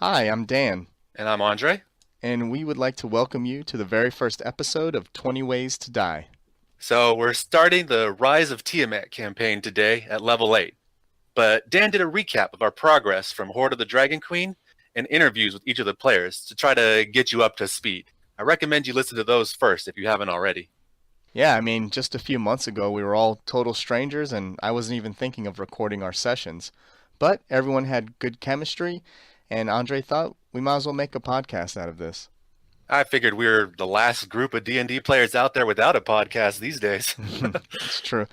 Hi, I'm Dan, And I'm Andre. and we would like to welcome you to the very first episode of 20 Ways to Die. So we're starting the Rise of Tiamat campaign today at level 8. But Dan did a recap of our progress from Horde of the Dragon Queen and interviews with each of the players to try to get you up to speed. I recommend you listen to those first if you haven't already. Yeah, just a few months ago we were all total strangers, and I wasn't even thinking of recording our sessions. But everyone had good chemistry, and Andre thought we might as well make a podcast out of this. I figured we were the last group of D&D players out there without a podcast these days. It's true.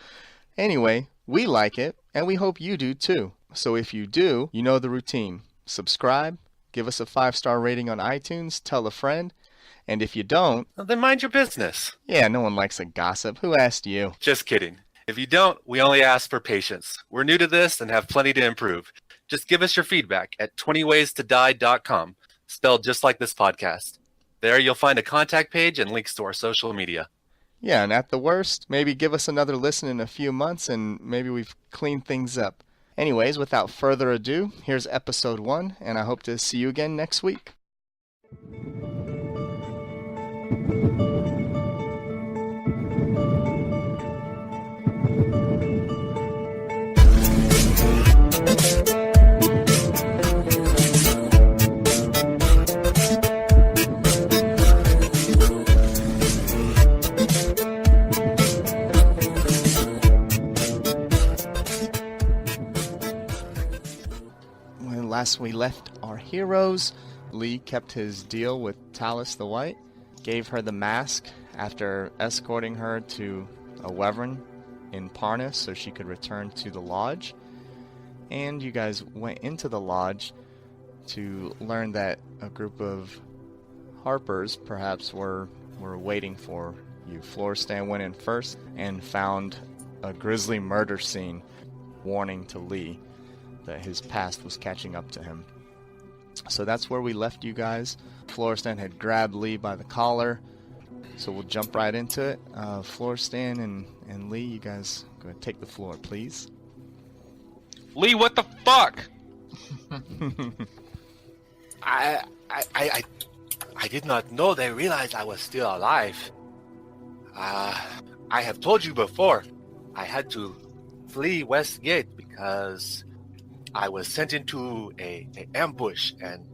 Anyway, we like it, and we hope you do too. So if you do, you know the routine. Subscribe, give us a 5-star rating on iTunes, tell a friend, and if you don't, Well, then mind your business. yeah, no one likes a gossip. Who asked you? Just kidding. If you don't, we only ask for patience. We're new to this and have plenty to improve. Just give us your feedback at 20waystoDie.com, spelled just like this podcast. There you'll find a contact page and links to our social media. Yeah, and at the worst, maybe give us another listen in a few months and maybe we've cleaned things up. Anyways, without further ado, here's episode 1, and I hope to see you again next week. When last we left our heroes, Lee kept his deal with Talus the White, gave her the mask after escorting her to a wyvern in Parnast so she could return to the lodge. And you guys went into the lodge to learn that a group of Harpers perhaps were waiting for you. Florestan went in first and found a grisly murder scene, warning to Lee that his past was catching up to him. So that's where we left you guys. Florestan had grabbed Lee by the collar, so we'll jump right into it. Florestan and Lee, you guys go ahead, take the floor, please. Lee, what the fuck? I did not know they realized I was still alive. I have told you before, I had to flee Westgate because I was sent into a ambush and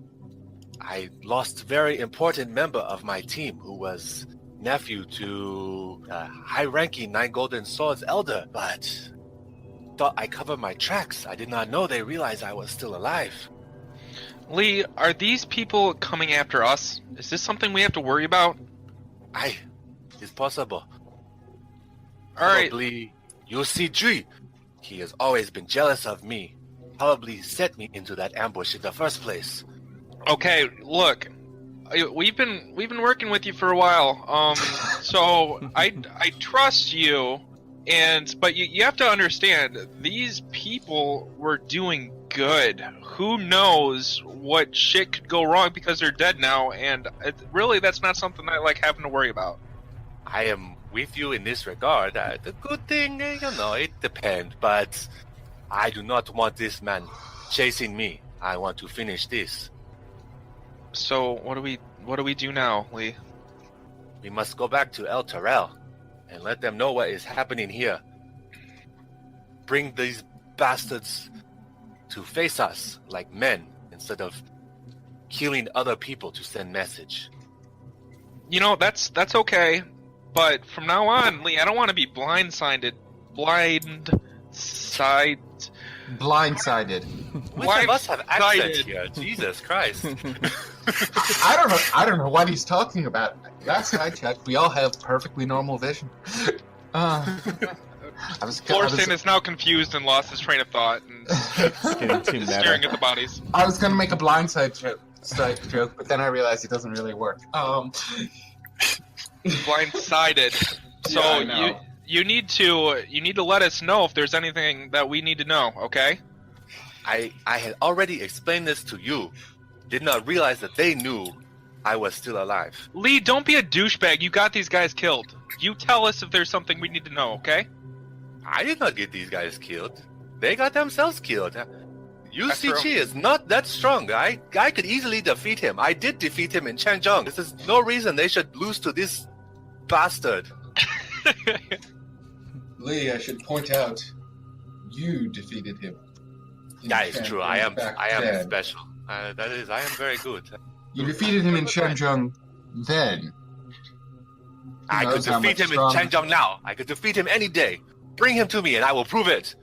I lost a very important member of my team who was nephew to high-ranking Nine Golden Swords elder, but thought I covered my tracks. I did not know they realized I was still alive. Lee, are these people coming after us? Is this something we have to worry about? It's possible. Alright, Probably you'll see G. He has always been jealous of me. Probably set me into that ambush in the first place. okay, look. We've been working with you for a while. So I trust you, but you have to understand, these people were doing good. Who knows what shit could go wrong because they're dead now, and really that's not something I like having to worry about. I am with you in this regard. The good thing, it depends. But I do not want this man chasing me. I want to finish this. So what do we do now, Lee? We must go back to El Terrell and let them know what is happening here. Bring these bastards to face us like men instead of killing other people to send message. You know, that's okay, but from now on, Lee, I don't want to be blindsided. Blindsided. Which of us have accents here? Jesus Christ. I don't know what he's talking about. Last I checked, we all have perfectly normal vision. Florestan is now confused and lost his train of thought and Getting too meta. staring at the bodies. I was gonna make a blindside joke, but then I realized it doesn't really work. Blindsided. So Yeah, I know. you need to let us know if there's anything that we need to know, okay? I had already explained this to you. Did not realize that they knew I was still alive. Lee, don't be a douchebag. You got these guys killed. You tell us if there's something we need to know, okay? I did not get these guys killed. They got themselves killed. UCG is not that strong. I could easily defeat him. I did defeat him in Changzhou. This is no reason they should lose to this bastard. Lee, I should point out, you defeated him. That is true. I am then. special. I am very good. You defeated him in Shenzhen then. I could defeat him in Changzhou now. I could defeat him any day. Bring him to me and I will prove it.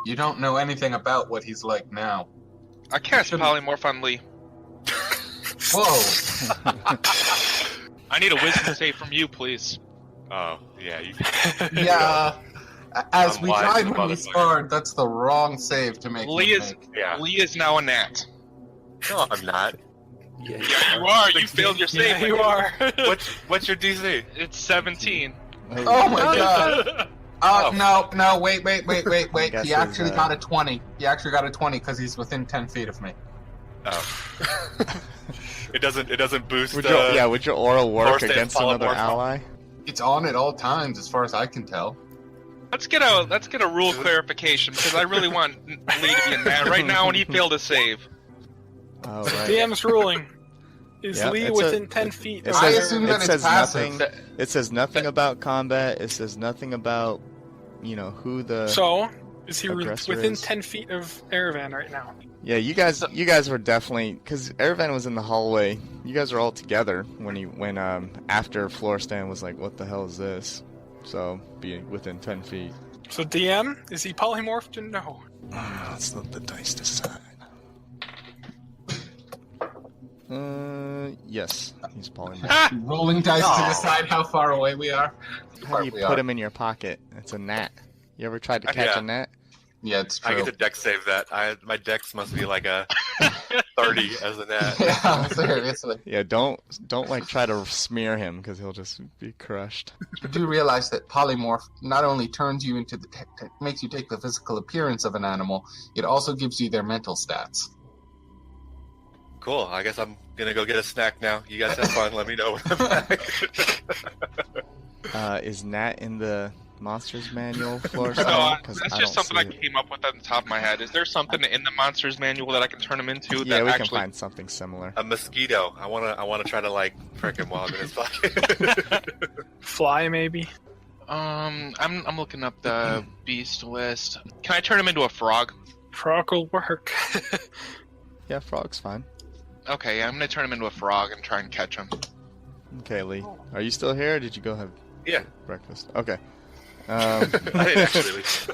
You don't know anything about what he's like now. I cast polymorph on Lee. Whoa! I need a wisdom save from you, please. Oh, yeah. Yeah. As I'm we wise, tried when we motherfucker. sparred, that's the wrong save to make. Lee is Yeah. Lee is now a gnat. No, I'm not. Yeah, you are. You failed your save. Yeah, you are. What's your DC? It's 17. Oh my god! No, wait. Guess He actually his, got a 20. He actually got a 20 because he's within 10 feet of me. Oh. It doesn't boost. Would your aura work Force against and another polymorph. ally? It's on at all times, as far as I can tell. Let's get a rule clarification because I really want Lee to be a gnat right now, and he failed a save. Oh, right. DM's ruling. Is Yeah, Lee it's within 10 feet? It of I says, their- assume it that it's says passive. nothing. It says nothing about combat. It says nothing about, who the. So, is he aggressor within is. 10 feet of Erevan right now? Yeah, you guys were definitely, because Erevan was in the hallway. You guys were all together when after Florestan was like, "What the hell is this?" So be within 10 feet. So DM, is he polymorphed or no? Let's let the dice decide. Yes, he's polymorph. Rolling dice to decide how far away we are. How do you put him in your pocket? It's a gnat. You ever tried to catch Yeah. a gnat? Yeah, it's I true. get to dex save that. My dex must be like a 30 as a net. Yeah, seriously. Yeah, don't try to smear him because he'll just be crushed. You do realize that polymorph not only turns you into makes you take the physical appearance of an animal, it also gives you their mental stats. Cool. I guess I'm gonna go get a snack now. You guys have fun. Let me know when I'm back. Is gnat in the monsters manual, No, Florestan? that's just something I came up with on the top of my head. Is there something in the monsters manual that I can turn him into? Yeah, that we actually... can find something similar. A mosquito. I wanna try to like prick him while I'm in his pocket. Fly, maybe? I'm looking up the beast list. Can I turn him into a frog? Frog will work. Yeah, frog's fine. Okay, yeah, I'm gonna turn him into a frog and try and catch him. Okay, Lee. Are you still here or did you go have Yeah. breakfast? Okay. I didn't actually leave.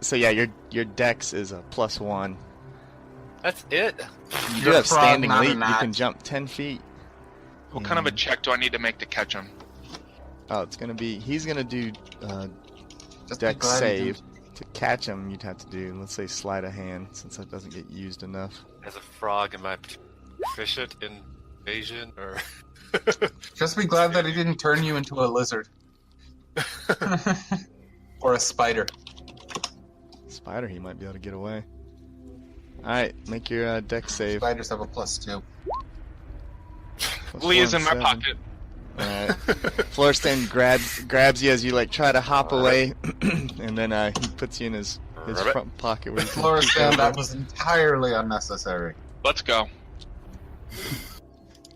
So yeah, your dex is a +1. That's it. You do You're a have frog, standing not a leap. You gnat. can jump 10 feet. What kind of a check do I need to make to catch him? Oh, he's gonna do Just be dex glad you save. To catch him, you'd have to do, let's say, sleight of hand, since that doesn't get used enough. As a frog, am I proficient in evasion or? Just be glad that he didn't turn you into a lizard. Or a spider. Spider, he might be able to get away. Alright, make your dex save. Spiders have a +2. Lee is in my 7. pocket. Alright. Florestan grabs you as you try to hop away, and then he puts you in his Ribbit. front pocket where you can Florestan, peek over. that was entirely unnecessary. Let's go.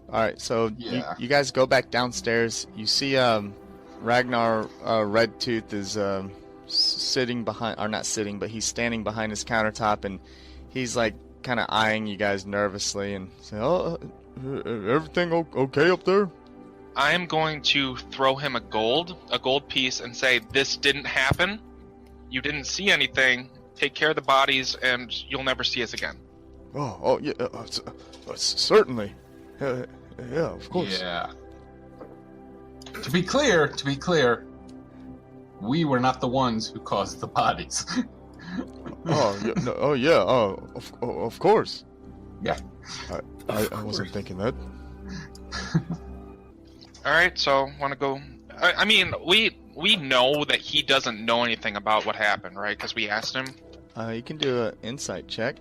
Alright, so Yeah. you guys go back downstairs. You see Ragnar Redtooth is sitting behind, or not sitting, but he's standing behind his countertop, and he's like kind of eyeing you guys nervously and saying, "Oh, everything okay up there?" I'm going to throw him a gold piece, and say, "This didn't happen. You didn't see anything. Take care of the bodies, and you'll never see us again." Oh yeah, certainly. Yeah, of course. Yeah. To be clear, we were not the ones who caused the bodies. Of course. Yeah. I wasn't thinking that. All right, so want to go? I mean, we know that he doesn't know anything about what happened, right? Because we asked him. You can do an insight check,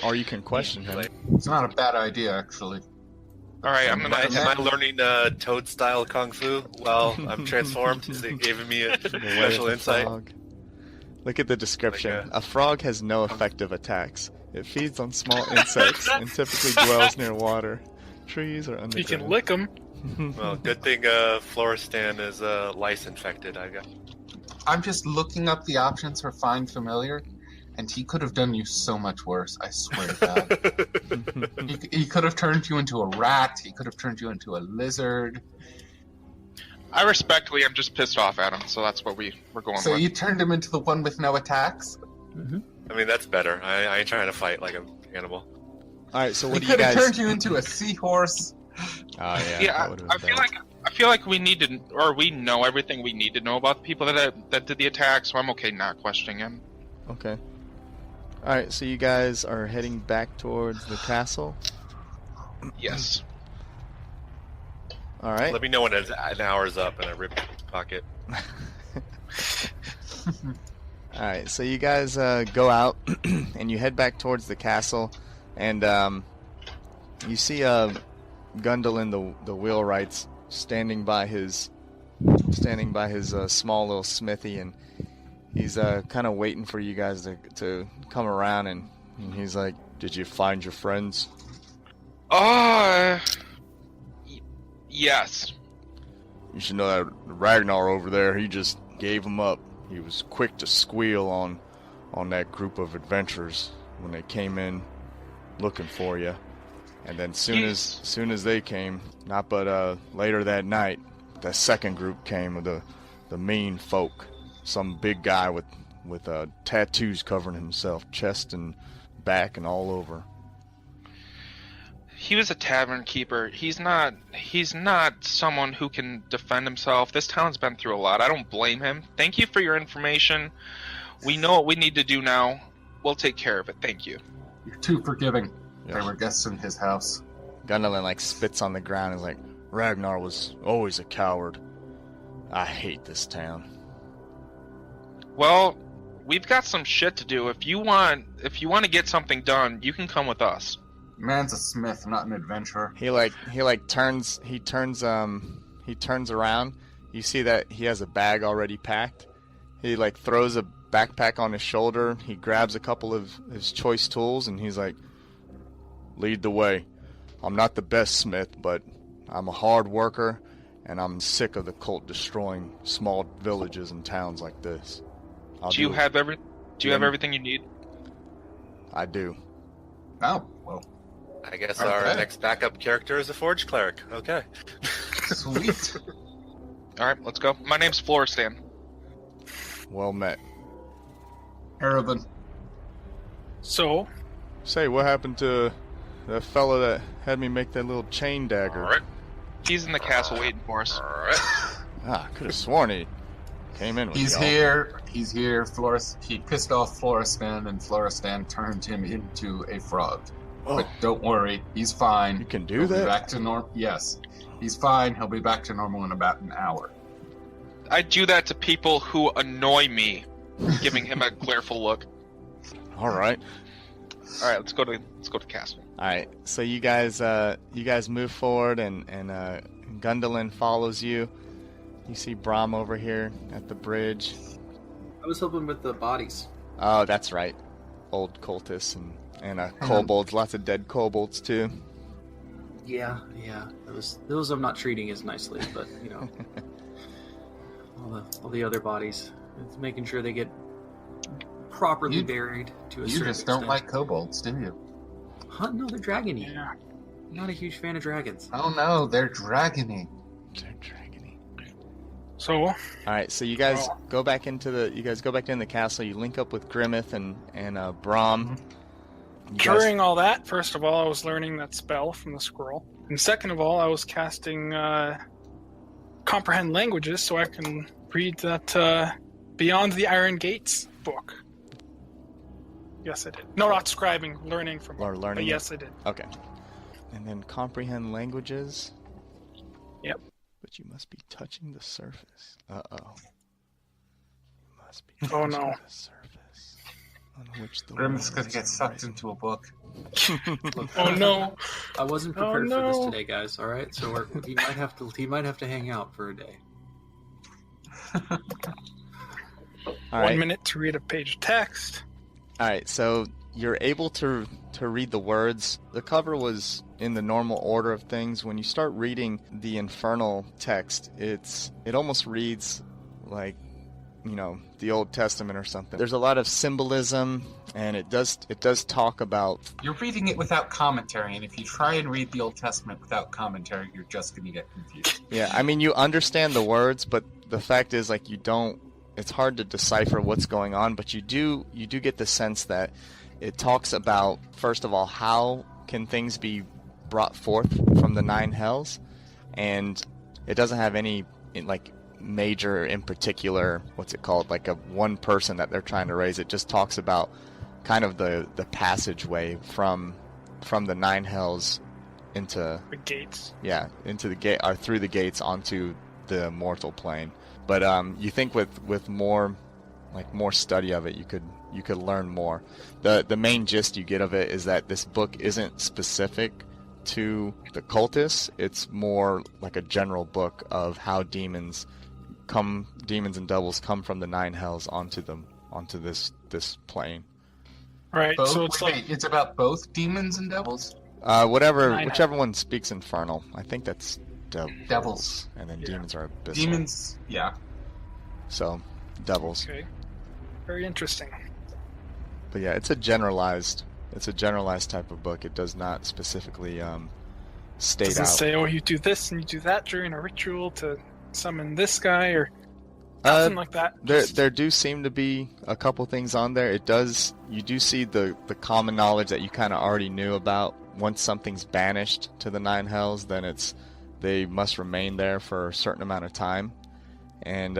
or you can question him. It's not a bad idea, actually. All right, Am I learning toad style kung fu while I'm transformed? Is it giving me a The way of special the insight? frog. Look at the description. Like a frog has no effective attacks. It feeds on small insects and typically dwells near water, trees, or underground. You can lick them. Well, good thing Floristan is lice infected. I got. I'm just looking up the options for Find Familiar, and he could have done you so much worse, I swear to God. He could have turned you into a rat, he could have turned you into a lizard. I respectfully, I'm just pissed off at him, so that's what we're going So with. you turned him into the one with no attacks? I mean, that's better. I ain't trying to fight like an animal. All right, so He what do you could have guys? turned you into a seahorse. Oh yeah. Yeah, that would've I been feel bad. like we need to, or we know everything we need to know about the people that did the attack, so I'm okay not questioning him. Okay. All right, so you guys are heading back towards the castle. Yes. All right. Let me know when an hour's up and I rip your pocket. All right, so you guys go out and you head back towards the castle, and you see Gundolin the wheelwright's standing by his small little smithy, and he's kind of waiting for you guys to come around, and he's like, "Did you find your friends?" Yes. You should know that Ragnar over there, he just gave him up. He was quick to squeal on that group of adventurers when they came in looking for you. And then soon as they came, not but later that night, the second group came with the mean folk. Some big guy with tattoos covering himself, chest and back and all over. He was a tavern keeper. He's not someone who can defend himself. This town's been through a lot. I don't blame him. Thank you for your information. We know what we need to do now. We'll take care of it. Thank you. You're too forgiving. Yeah. They were guests in his house. Gundolin like spits on the ground and is like, Ragnar was always a coward. I hate this town. Well, we've got some shit to do. If you want to get something done, you can come with us. Man's a smith, not an adventurer. He turns around. You see that he has a bag already packed. He like throws a backpack on his shoulder. He grabs a couple of his choice tools and he's like, lead the way. I'm not the best smith, but I'm a hard worker and I'm sick of the cult destroying small villages and towns like this. Do you have everything you need? I do. Oh, well, I guess Okay. our next backup character is a forge cleric. Okay. sweet. All right, let's go. My name's Floristan. Well met. Erebin. So, Say, what happened to that fella that had me make that little chain dagger? All right. He's in the castle waiting for us. All right. Ah, could have sworn he came in with He's y'all. here. He's here. He pissed off Floristan, and Floristan turned him into a frog. Oh, But don't worry, he's fine. you can do He'll be that? back to normal. Yes, he's fine. He'll be back to normal in about an hour. I do that to people who annoy me, giving him a gleeful look. All right. All right, let's go to castle. All right. So you guys move forward, and Gundolin follows you. You see Brahm over here at the bridge. I was helping with the bodies. Oh, that's right. Old cultists and kobolds. Lots of dead kobolds too. Yeah. Those I'm not treating as nicely, but all the other bodies. It's making sure they get properly You- buried to a You certain just don't extent. like kobolds, do you? Huh? No, they're dragony. yeah. Not a huge fan of dragons. Oh no, they're dragony. They're dragony. So, All right. So you guys go back into the castle. You link up with Grimmeth and Brahm. You guys- during all that, first of all, I was learning that spell from the scroll. And second of all, I was casting Comprehend Languages so I can read that Beyond the Iron Gates book. Yes, I did. No, not scribing, learning from Or learning But it? yes, I did. Okay. And then comprehend languages. Yep. But you must be touching the surface. Uh-oh. You must be Oh, touching no. the surface on which the Grim's gonna waters get are sucked rising. into a book. Look, Oh no. I wasn't Oh, prepared for this no. today, guys. All right, so he might have to hang out for a day. All 1 right. minute to read a page of text. All right, so you're able to read the words. The cover was in the normal order of things. When you start reading the infernal text, it almost reads like, the Old Testament or something. There's a lot of symbolism, and it does talk about. You're reading it without commentary, and if you try and read the Old Testament without commentary, you're just going to get confused. Yeah, I mean, you understand the words, but the fact is, like, you don't. It's hard to decipher what's going on, but you do get the sense that it talks about, first of all, how can things be brought forth from the nine hells, and it doesn't have any major in particular, what's it called, like a one person that they're trying to raise. It just talks about kind of the passageway from the nine hells into The gates. into the gate, or through the gates onto the mortal plane. But you think with more study of it, you could learn more. The main gist you get of it is that this book isn't specific to the cultists. It's more like a general book of how demons and devils come from the nine hells onto this plane. Right. Both? So it's like Wait, it's about both demons and devils? Whichever one speaks infernal. I think that's Devils. and then Yeah. demons are abyssal. Demons, yeah. So devils. okay. Very interesting. But yeah, it's a generalized type of book. It does not specifically state Doesn't out. say, oh, you do this and you do that during a ritual to summon this guy or nothing like that. There do seem to be a couple things on there. You do see the common knowledge that you kind of already knew about. Once something's banished to the nine hells, then they must remain there for a certain amount of time, and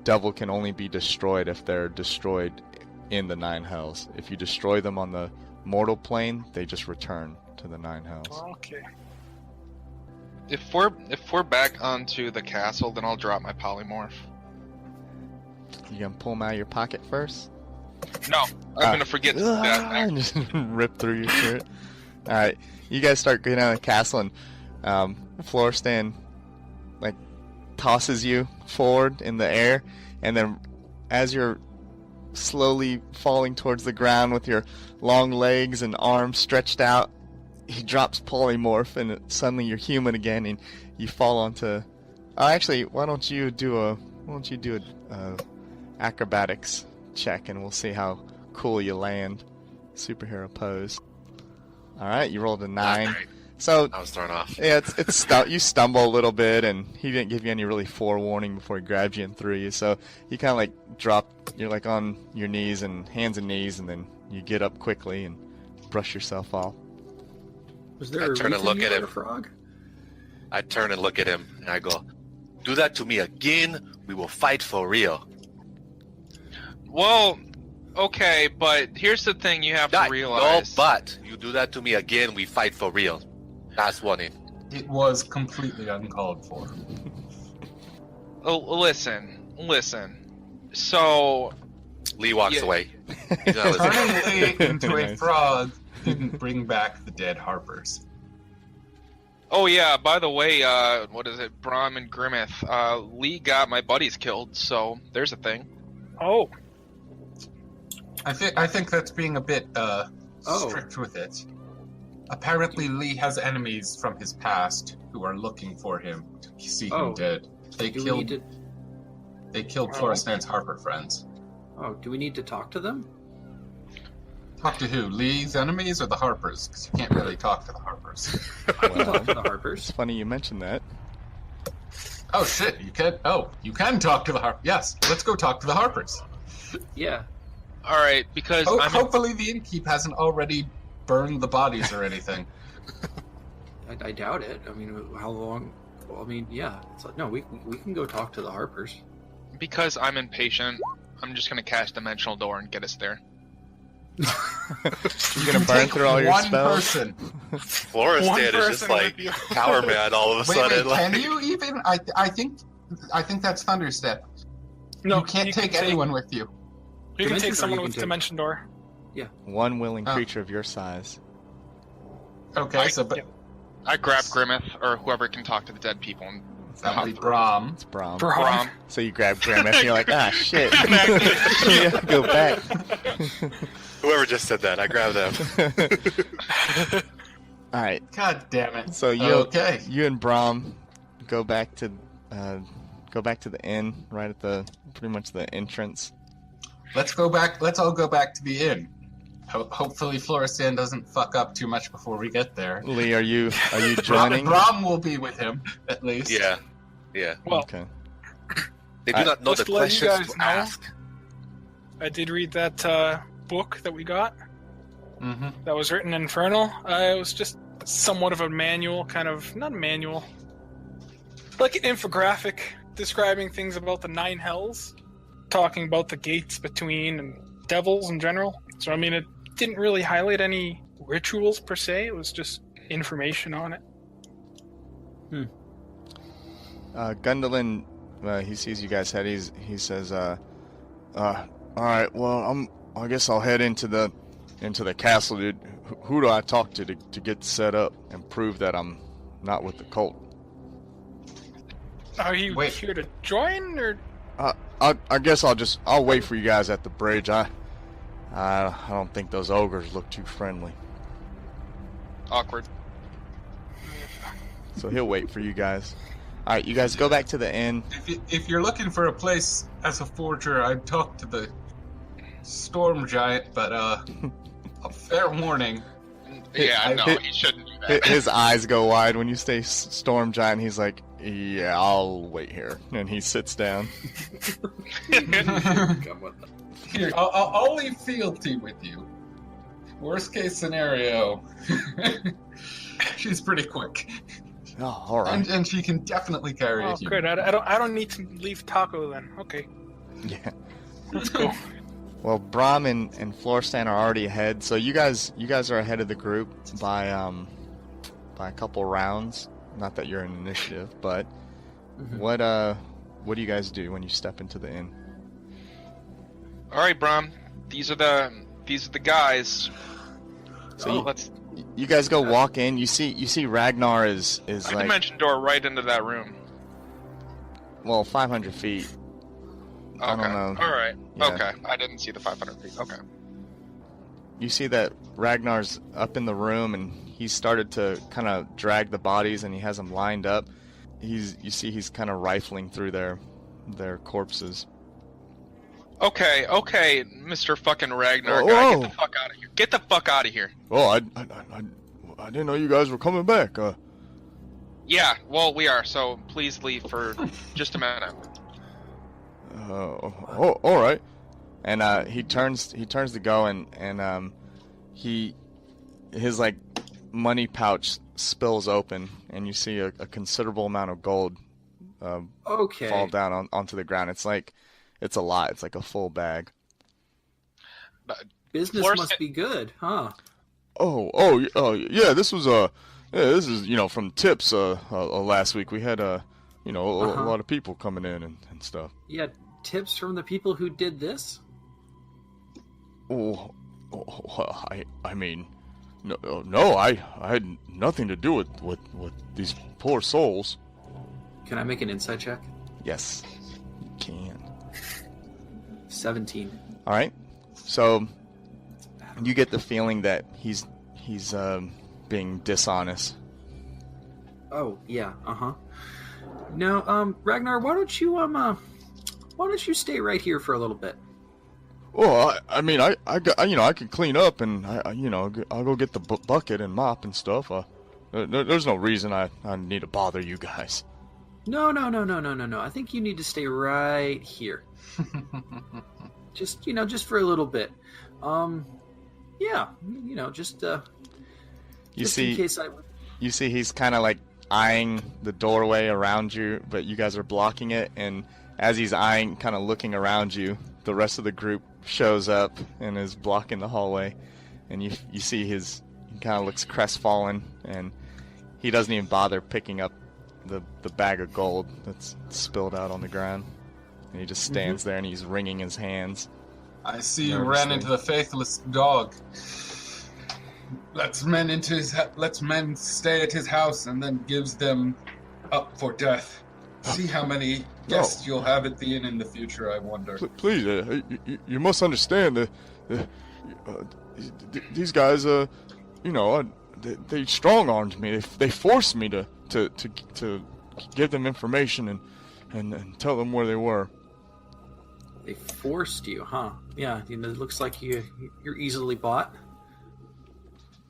devil can only be destroyed if they're destroyed in the nine hells. If you destroy them on the mortal plane, they just return to the nine hells. Okay. If we're back onto the castle, then I'll drop my polymorph. You gonna pull them out of your pocket first? No, I'm gonna forget that. And just rip through your shirt. All right, you guys start getting out of the castle, and Florestan tosses you forward in the air, and then as you're slowly falling towards the ground with your long legs and arms stretched out, he drops polymorph, and suddenly you're human again, and you fall onto. Actually, why don't you do a acrobatics check, and we'll see how cool you land. Superhero pose. All right, you rolled a 9. Alright, So I was thrown off. yeah, you stumble a little bit, and he didn't give you any really forewarning before he grabbed you and threw you. So you kind of drop. You're on your knees and hands and knees, and then you get up quickly and brush yourself off. Was there I a turn and reason look you at were him. a frog? I turn and look at him, and I go, "Do that to me again, we will fight for real." Well, okay, but here's the thing you have to No, realize. but you do that to me again, we fight for real. Last warning. It was completely uncalled for. Oh, listen. So, Lee walks Yeah. away. He's not listening. Turning Lee into a Nice. frog didn't bring back the dead Harpers. oh yeah, by the way, what is it, Brahm and Grimmeth, Lee got my buddies killed, so there's a thing. Oh, I think that's being a bit strict with it. Apparently, Lee has enemies from his past who are looking for him to see him dead. They Do we killed need to? Florestan's Harper friends. Oh, do we need to talk to them? Talk to who? Lee's enemies or the Harpers? Because you can't really talk to the Harpers. I can talk to the It's Harpers. funny you mentioned that. Oh shit! You can. Oh, you can talk to the Harpers. Yes, let's go talk to the Harpers. Yeah. All right, because Hopefully, the innkeep hasn't already burned the bodies or anything. I doubt it. I mean, how long? Well, I mean, yeah. It's like, no, we can go talk to the Harpers. because I'm impatient, I'm just gonna cast Dimensional Door and get us there. You're gonna burn Take through all your one spells. person. Florestan is just person like would be- Power Man all of a Wait, sudden. can like, you even? I think that's Thunderstep. no, You can't take anyone with you. You can Dimension take Door someone you with can take. Dimension Door. One willing Oh. creature of your size. Okay, I- so but yeah. I grab Grimmeth or whoever can talk to the dead people and That would be Brahm. It's Brahm. Brom. So you grab Grimace and you're like, ah, shit. Yeah, go back. Whoever just said that, I grabbed them. All right. God damn it. So Okay. you and Brahm go back to the inn right at pretty much the entrance. Let's go back. Let's all go back to the inn. Hopefully Floristan doesn't fuck up too much before we get there. Lee, are you joining? Brahm will be with him, at least. Yeah. Well, Okay. They do not know the just to let you questions guys to know. ask. I did read that book that we got Mm-hmm. that was written in Infernal. It was just somewhat of a manual, kind of, not a manual, like an infographic describing things about the 9 hells, talking about the gates between and devils in general. So, I mean, it didn't really highlight any rituals per se. It was just information on it. Gundolin, he sees you guys head. He says, all right, well, I guess I'll head into the castle, dude. Who do I talk to get set up and prove that I'm not with the cult? Are you Wait. here to join, or I guess I'll wait for you guys at the bridge. I don't think those ogres look too friendly. Awkward. So he'll wait for you guys. All right, you guys go back to the inn. If you're looking for a place as a forger, I'd talk to the storm giant, but a fair warning. Yeah, no, Hit- he shouldn't do that. His eyes go wide when you say storm giant. He's like, yeah, I'll wait here, and he sits down. Come with them. Here, I'll leave fealty with you. Worst case scenario, she's pretty quick, Oh, all right. and she can definitely carry oh, a human. good. I don't need to leave Taco then. Okay, Yeah. let's go. Well, Brahm and Floristan are already ahead, so you guys are ahead of the group by a couple rounds. Not that you're in initiative, but Mhm. what do you guys do when you step into the inn? All right, Brom. These are the guys. So Oh, let's you guys go walk in. You see Ragnar is a like, dimension door right into that room. well, 500 feet. Okay. I don't know. All right. Yeah. Okay. I didn't see the 500 feet. Okay. You see that Ragnar's up in the room, and he's started to kind of drag the bodies, and he has them lined up. You see he's kind of rifling through their corpses. Okay, Mr. fucking Ragnar Whoa, guy, whoa. get the fuck out of here. Get the fuck out of here. Oh, I didn't know you guys were coming back. Yeah, well, we are, so please leave for just a minute. Oh, all right. And he turns to go, and his like money pouch spills open, and you see a considerable amount of gold Okay. fall down onto the ground. It's a lot. It's like a full bag. Business Floor must sta- be good, huh? Yeah. This is from tips. Last week we had a lot of people coming in and stuff. Yeah, tips from the people who did this? I mean, no, I had nothing to do with these poor souls. Can I make an insight check? Yes, you can. 17. All right. So you get the feeling that he's being dishonest. Oh, yeah, uh-huh. Now, Ragnar, why don't you stay right here for a little bit? Well, I mean, I can clean up, and I'll go get the bucket and mop and stuff. There's no reason I need to bother you guys. No. I think you need to stay right here. Just for a little bit. Yeah, just You in see, case I... you see, he's kind of like eyeing the doorway around you, but you guys are blocking it. And as he's eyeing, kind of looking around you, the rest of the group shows up and is blocking the hallway. And you see he kind of looks crestfallen, and he doesn't even bother picking up the bag of gold that's spilled out on the ground. And he just stands there and he's wringing his hands. I see you Nervously. ran into the faithless dog. Lets men stay at his house and then gives them up for death. See how many guests you'll have at the inn in the future, I wonder. Please, you must understand that these guys, they strong-armed me. They forced me to give them information and tell them where they were. They forced you, huh? Yeah, it looks like you're easily bought.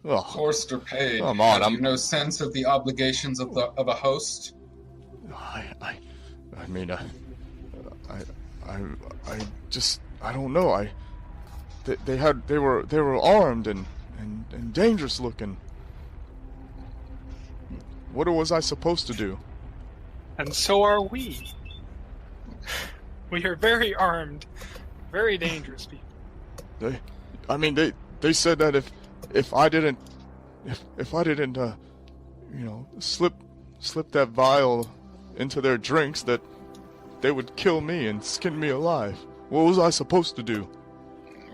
Oh, Forced or paid. Come on, Have you no sense of the obligations of a host? I don't know. They were armed and dangerous looking. What was I supposed to do? And so are we. We are very armed, very dangerous people. They said that if I didn't slip that vial into their drinks, that they would kill me and skin me alive. What was I supposed to do?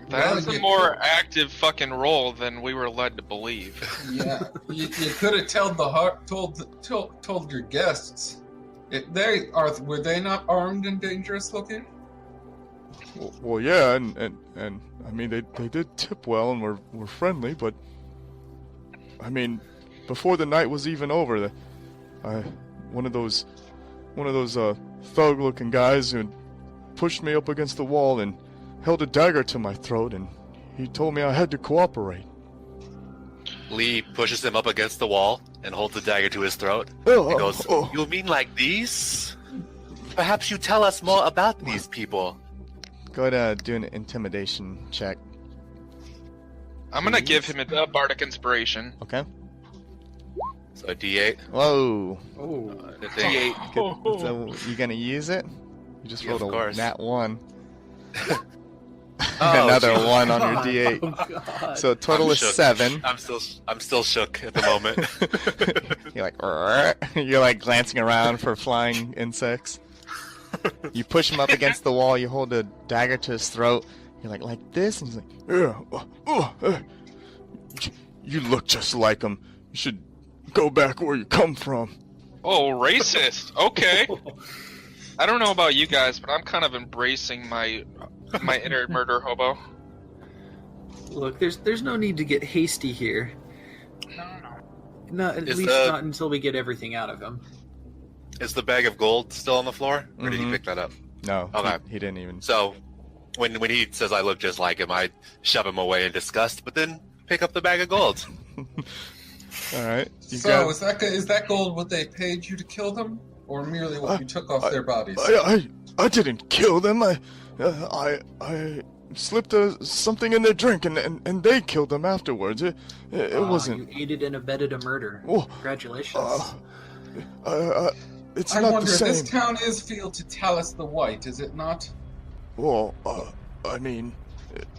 That was a more active fucking role than we were led to believe. Yeah, you could have told your guests. Were they not armed and dangerous looking? Well, yeah, and I mean they did tip well and were friendly, but I mean, before the night was even over, one of those thug-looking guys who pushed me up against the wall and held a dagger to my throat, and he told me I had to cooperate. Lee pushes him up against the wall and holds the dagger to his throat. Oh, He goes, "You mean like these? Perhaps you tell us more about these people." Go ahead and do an intimidation check. I'm gonna give him a bardic inspiration. Okay. So a D8. Whoa. Oh. A D8. So you gonna use it? You just Yeah, rolled of a course. nat 1. Oh, Another geez. 1 on your D8. Oh, God. So a total I'm is shook. 7. I'm still shook at the moment. You're like, "Rrr." You're like glancing around for flying insects. You push him up against the wall. You hold a dagger to his throat. You're like this, and he's like, Yeah. You look just like him. You should go back where you come from. Oh, racist. Okay. I don't know about you guys, but I'm kind of embracing my inner murder hobo. Look, there's no need to get hasty here. No. Not at Is least the- not until we get everything out of him. Is the bag of gold still on the floor, or did he Mhm. pick that up? no, Okay. he didn't even. So, when he says I look just like him, I shove him away in disgust, but then pick up the bag of gold. All right. You So got, is that gold what they paid you to kill them, or merely what you took off their bodies? I didn't kill them. I slipped something in their drink, and they killed them afterwards. It wasn't. You aided and abetted a murder. Oh, Congratulations. It's I not wonder, the same. this town is field to Talus the White, is it not? Well, I mean,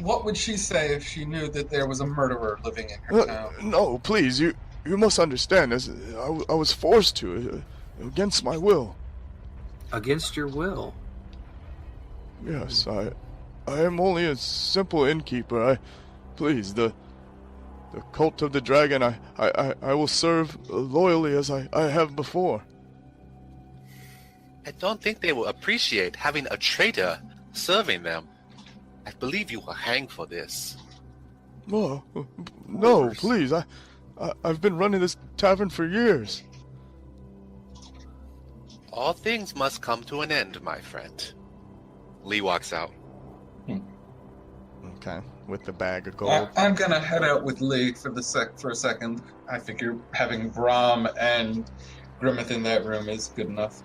What would she say if she knew that there was a murderer living in her town? no, please, you must understand. As I was forced to, against my will. Against your will. Yes, I am only a simple innkeeper. Please, the cult of the dragon, I will serve loyally as I have before. I don't think they will appreciate having a traitor serving them. I believe you will hang for this. Oh, no, please, I've been running this tavern for years. All things must come to an end, my friend. Lee walks out. okay, with the bag of gold. I'm gonna head out with Lee for a second. I figure having Brahm and Grimmeth in that room is good enough.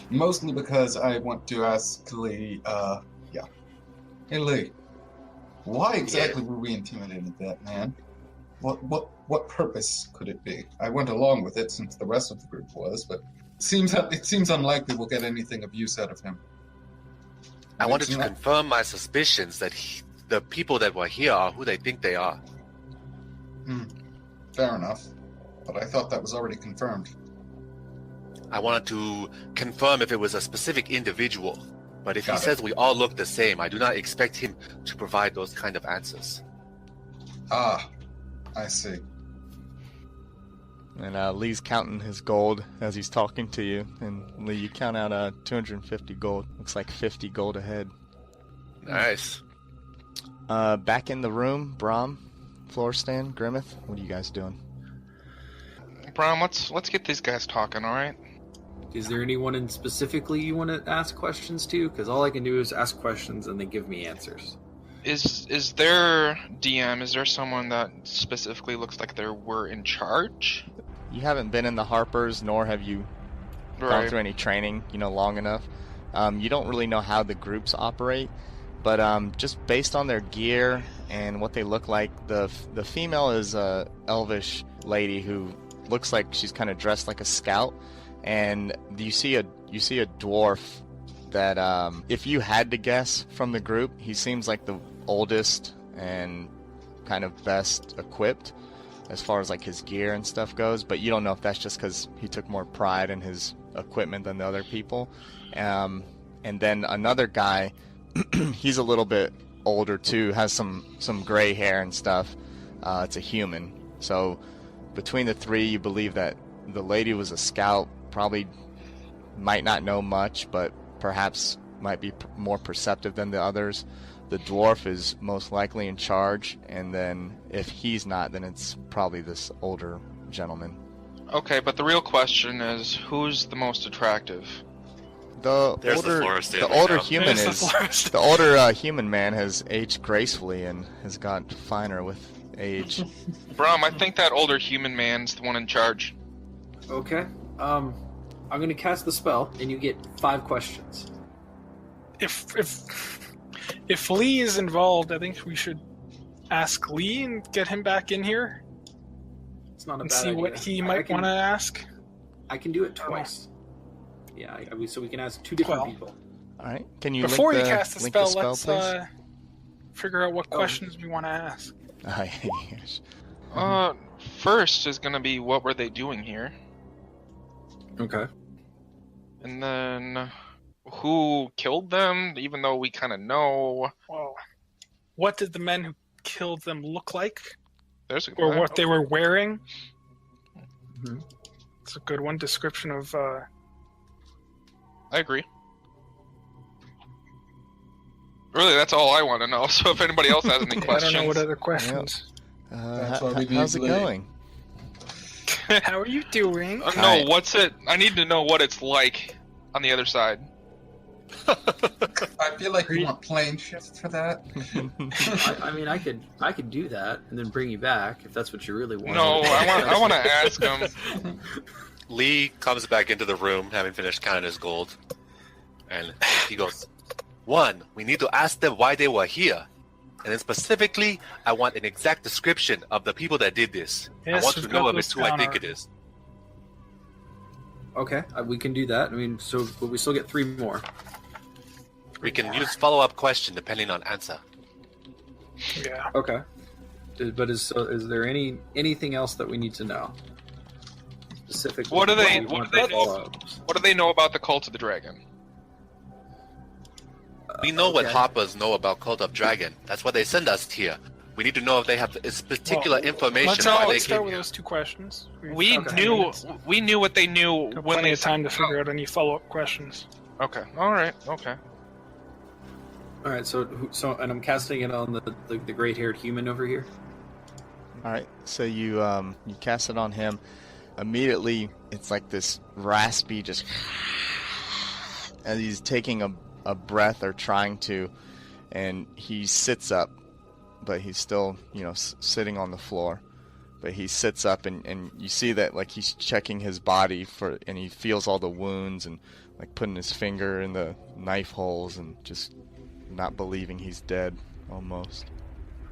Mostly because I want to ask Lee, Hey Lee, why exactly were we intimidated that man? What purpose could it be? I went along with it since the rest of the group was, but it seems unlikely we'll get anything of use out of him. I wanted It's to not- confirm my suspicions that the people that were here are who they think they are. Fair enough, but I thought that was already confirmed. I wanted to confirm if it was a specific individual, but if he Got it. says we all look the same, I do not expect him to provide those kind of answers. Ah, I see. And Lee's counting his gold as he's talking to you. And Lee, you count out 250 gold. Looks like 50 gold ahead. Nice. Back in the room, Brahm, Florstan, Grimmeth, what are you guys doing? Brom, let's get these guys talking, all right? Is there anyone in specifically you want to ask questions to? Because all I can do is ask questions and they give me answers. Is there DM? Is there someone that specifically looks like we're in charge? You haven't been in the Harpers, nor have you gone through any training, long enough. You don't really know how the groups operate, but just based on their gear and what they look like, the female is a elvish lady who looks like she's kind of dressed like a scout, and you see a dwarf that if you had to guess from the group, he seems like the oldest and kind of best equipped as far as like his gear and stuff goes, but you don't know if that's just because he took more pride in his equipment than the other people. And then another guy, he's a little bit older too, has some gray hair and stuff. It's a human. So between the three, you believe that the lady was a scout, probably might not know much, but perhaps might be more perceptive than the others. The dwarf is most likely in charge, and then if he's not, then it's probably this older gentleman. Okay, but the real question is, who's the most attractive? There's the older human man has aged gracefully and has got finer with age. Brom, I think that older human man's the one in charge. Okay. I'm going to cast the spell, and you get 5 questions. If Lee is involved, I think we should ask Lee and get him back in here. It's not a and bad see idea. what he might want to ask. I can do it twice. Yeah, so we can ask 2 different people. All right. Can you before link you the, cast the link spell, the spell, let's please? figure out what questions we want to ask. Yes. First is going to be, what were they doing here? Okay. And then, who killed them, even though we kind of know. Well, what did the men who killed them look like? There's a good or one. what they were wearing? Mm-hmm. It's a good one. Description of... I agree. Really, that's all I want to know. So if anybody else has any questions... I don't know what other questions. How's it going? How are you doing? No, what's it... I need to know what it's like on the other side. I feel like you want plane shift for that. I mean, I could do that and then bring you back if that's what you really want. No, I want to ask him. Lee comes back into the room, having finished counting his gold, and he goes, 1, we need to ask them why they were here. And then specifically, I want an exact description of the people that did this. Yes, I want to we've know got if it's those who I down think already. it is. Okay, we can do that. I mean, but we still get 3 more. We can use follow-up question depending on answer. Yeah. Okay. But is there anything else that we need to know? Specifically, What do they know about the Cult of the Dragon? We know what okay. Harpers know about Cult of Dragon. That's why they send us here. We need to know if they have this particular information Let's why they start came with here. those 2 questions. We knew what they knew Got when plenty they of time to figure out any follow-up questions. Okay. All right. Okay. All right. So and I'm casting it on the great-haired human over here. All right, so you cast it on him. Immediately, it's like this raspy, just as he's taking a breath or trying to, and he sits up, but he's still, sitting on the floor. But he sits up, and you see that like he's checking his body and he feels all the wounds and like putting his finger in the knife holes and just not believing he's dead almost.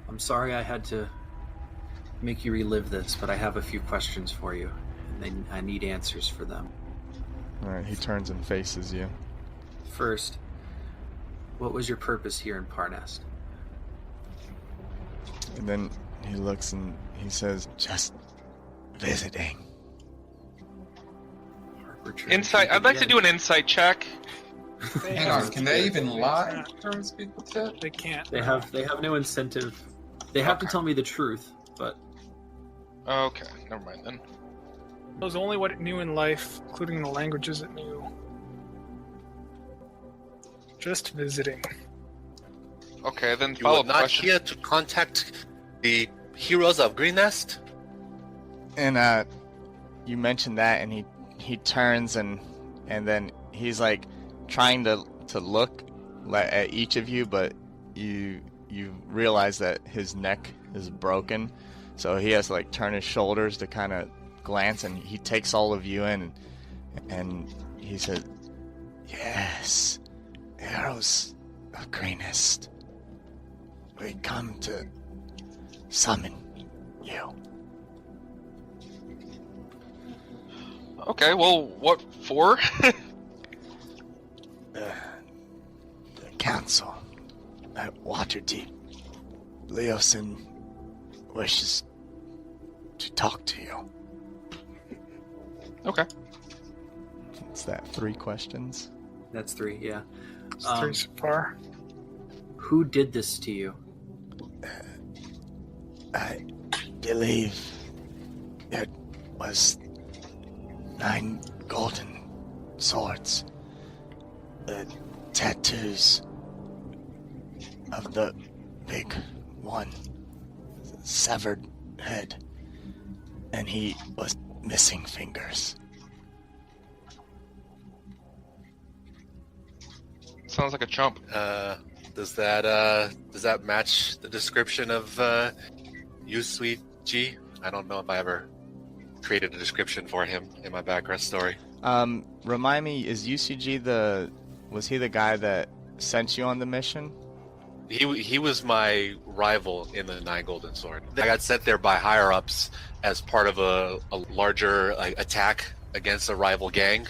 I'm sorry I had to make you relive this, but I have a few questions for you, and I need answers for them. All right, he turns and faces you. First, what was your purpose here in Parnast? And then he looks and he says, "Just visiting." Insight. I'd like to do an insight check. Hang on, can they even lie during speak with that? They can't. They have no incentive. They have to tell me the truth, but Okay, never mind then. knows only what it knew in life, including the languages it knew. Just visiting. Okay, then You follow were up not question. here to contact the heroes of Green Nest? And you mentioned that, and he turns and then he's like trying to look at each of you, but you realize that his neck is broken, so he has to like turn his shoulders to kind of glance, and he takes all of you in, and he said, "Yes, heroes of Greenest, we come to summon you." Okay, well, what for? The council at Waterdeep, Leosin wishes to talk to you. Okay. Is that 3 questions? That's 3, yeah. It's 3 so far. Who did this to you? I believe it was 9 golden swords. The tattoos of the big one, severed head, and he was missing fingers. Sounds like a chump. Does that match the description of you, Sweet G? I don't know if I ever created a description for him in my background story. Remind me, is UCG was he the guy that sent you on the mission? He was my rival in the 9 Golden Sword. I got sent there by higher ups as part of a larger attack against a rival gang,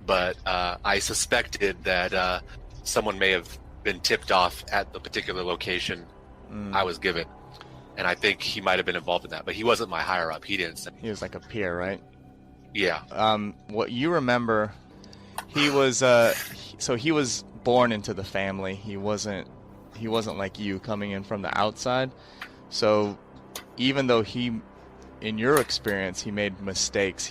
but I suspected that someone may have been tipped off at the particular location I was given, and I think he might have been involved in that. But he wasn't my higher up. He didn't send. He was like a peer, right? Yeah. What you remember, he was so he was born into the family. He wasn't like you coming in from the outside. So even though in your experience, he made mistakes,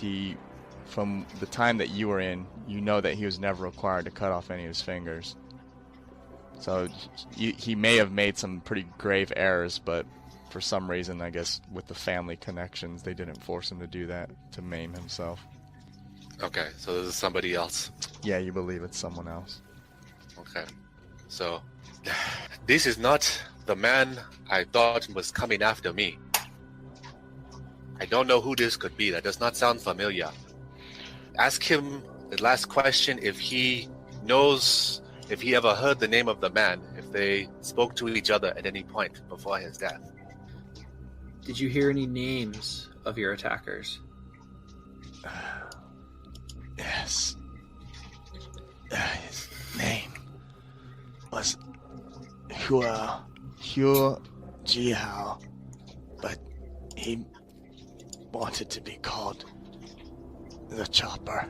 from the time that you were in, you know that he was never required to cut off any of his fingers. So he may have made some pretty grave errors, but for some reason, I guess with the family connections, they didn't force him to do that, to maim himself. Okay, so this is somebody else. Yeah, you believe it's someone else. Okay, so this is not the man I thought was coming after me. I don't know who this could be. That does not sound familiar. Ask him the last question if he knows, if he ever heard the name of the man, if they spoke to each other at any point before his death. Did you hear any names of your attackers? Yes. His name was Hua Jihao, but he wanted to be called the Chopper.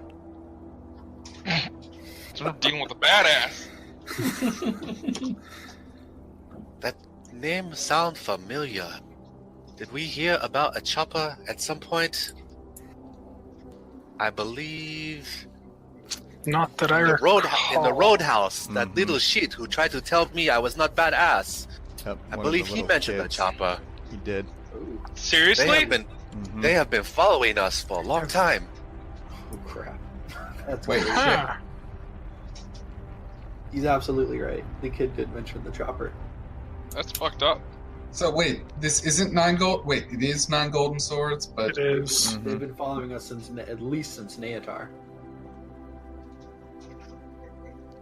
So we're dealing with a badass. That name sounds familiar. Did we hear about a chopper at some point? I believe Not that I in the recall. roadhouse, that Mhm. little shit who tried to tell me I was not badass. Yep, I one of believe the he little mentioned the kids. chopper. He did. Seriously? Mhm. They have been following us for a long time. Oh crap! That's Wait, weird. Huh. He's absolutely right. The kid did mention the chopper. That's fucked up. So wait, this isn't 9 gold. Wait, it is 9 golden swords, but It is. Mhm. They've been following us since at least since Neatar.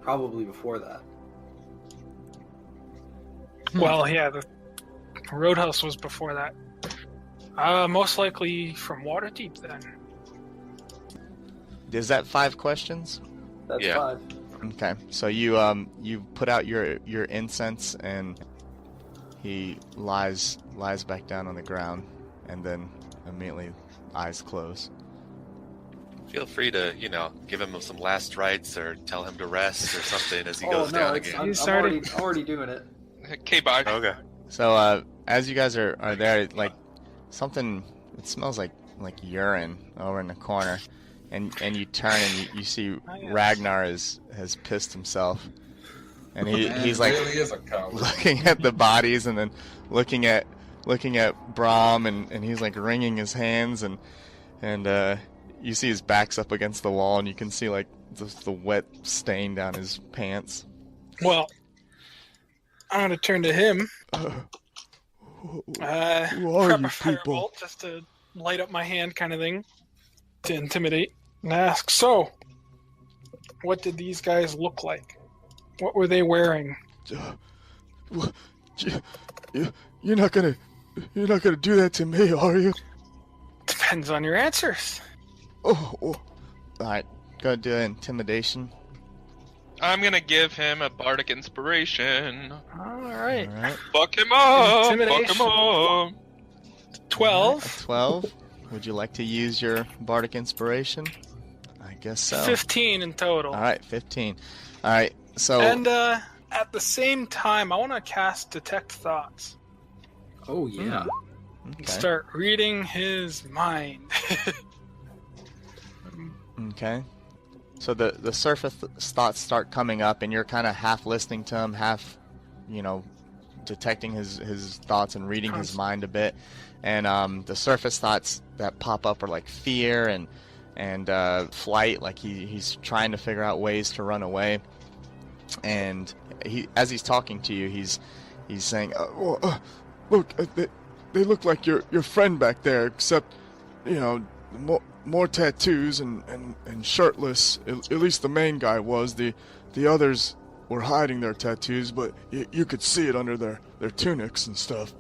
Probably before that. Well, yeah, the Roadhouse was before that. Most likely from Waterdeep then. Is that 5 questions? That's Yeah. 5. Okay, so you put out your incense, and he lies back down on the ground, and then immediately eyes close. Feel free to, give him some last rites or tell him to rest or something as he Oh goes no, down it's, again. I'm, He's I'm already- already doing it. Okay, bye. Okay. So as you guys are there, like something, it smells like like urine over in the corner, and you turn and you see Oh, yes. Ragnar has pissed himself, and he's like really is a coward. looking at the bodies and then looking at Brahm, and he's like wringing his hands, and you see his back's up against the wall, and you can see like the wet stain down his pants. Well, I'm gonna turn to him. Who Prep are a you firebolt people? just to light up my hand, kind of thing, to intimidate, and ask. So, what did these guys look like? What were they wearing? You're not gonna do that to me, are you? Depends on your answers. Oh, All right, go do intimidation. I'm gonna give him a bardic inspiration. All right. All right, Fuck him up! Fuck Intimidation. him up! 12, 12. Would you like to use your bardic inspiration? I guess so. 15 in total. All right, 15. All right, so And at the same time, I want to cast Detect Thoughts. Oh yeah. And okay. start reading his mind. Okay. So the surface thoughts start coming up, and you're kind of half listening to him, half, detecting his thoughts and reading his mind a bit. And the surface thoughts that pop up are like fear and flight, like he's trying to figure out ways to run away. And as he's talking to you, he's saying, look, they look like your friend back there, except, more tattoos and shirtless. At least the main guy was. The others were hiding their tattoos, but you could see it under their tunics and stuff.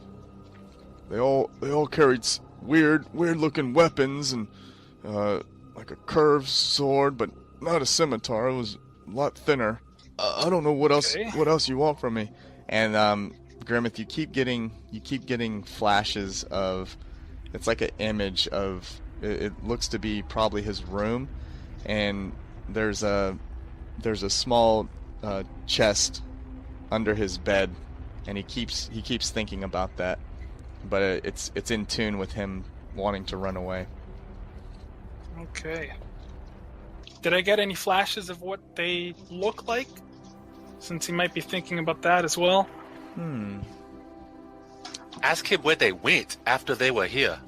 They all carried weird looking weapons and like a curved sword, but not a scimitar. It was a lot thinner. I don't know what else you want from me. and Grimmeth, you keep getting flashes of, it's like an image of, it looks to be probably his room, and there's a small chest under his bed, and he keeps thinking about that, but it's in tune with him wanting to run away. Okay. Did I get any flashes of what they look like? Since he might be thinking about that as well. Ask him where they went after they were here.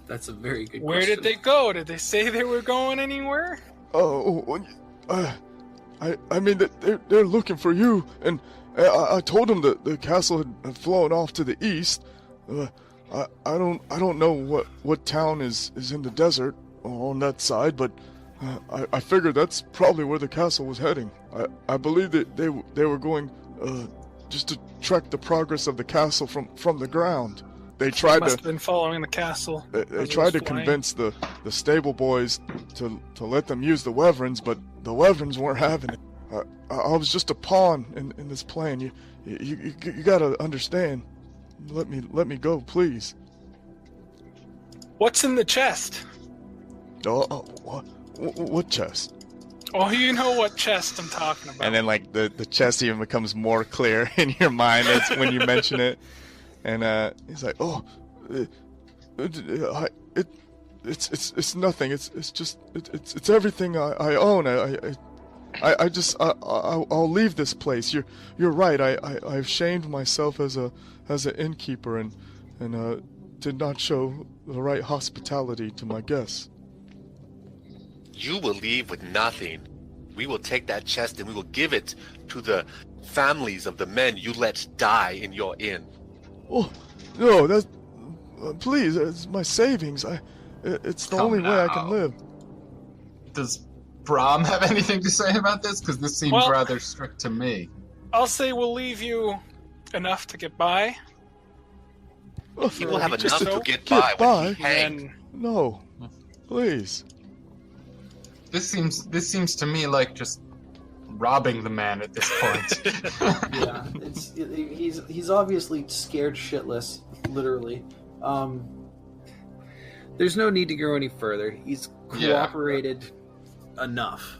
That's a very good Where question. did they go? Did they say they were going anywhere? I mean that they're looking for you, and I told them that the castle had flown off to the east. I don't know what town is in the desert on that side, but I figured that's probably where the castle was heading. I believe that they were going just to track the progress of the castle from the ground. They tried Must to have been following the castle. They as it tried was to flying. convince the stable boys to let them use the Wyverns, but the Wyverns weren't having it. I was just a pawn in this plan. You gotta understand. Let me go, please. What's in the chest? What chest? Oh, you know what chest I'm talking about. And then like the chest even becomes more clear in your mind as when you mention it. And he's like, it's nothing. It's just it's everything I own. I'll leave this place. You're right. I've shamed myself as an innkeeper and did not show the right hospitality to my guests. You will leave with nothing. We will take that chest and we will give it to the families of the men you let die in your inn. Oh, no, that's... please, it's my savings. It's the Come only way I now. can live. Does Brahm have anything to say about this? Because this seems Well- rather strict to me. I'll say we'll leave you enough to get by. He will have Just enough so- to get Get by when by? he hanged. And No, please. This seems to me like just robbing the man at this point. Yeah, he's obviously scared shitless, literally. There's no need to go any further. He's cooperated enough.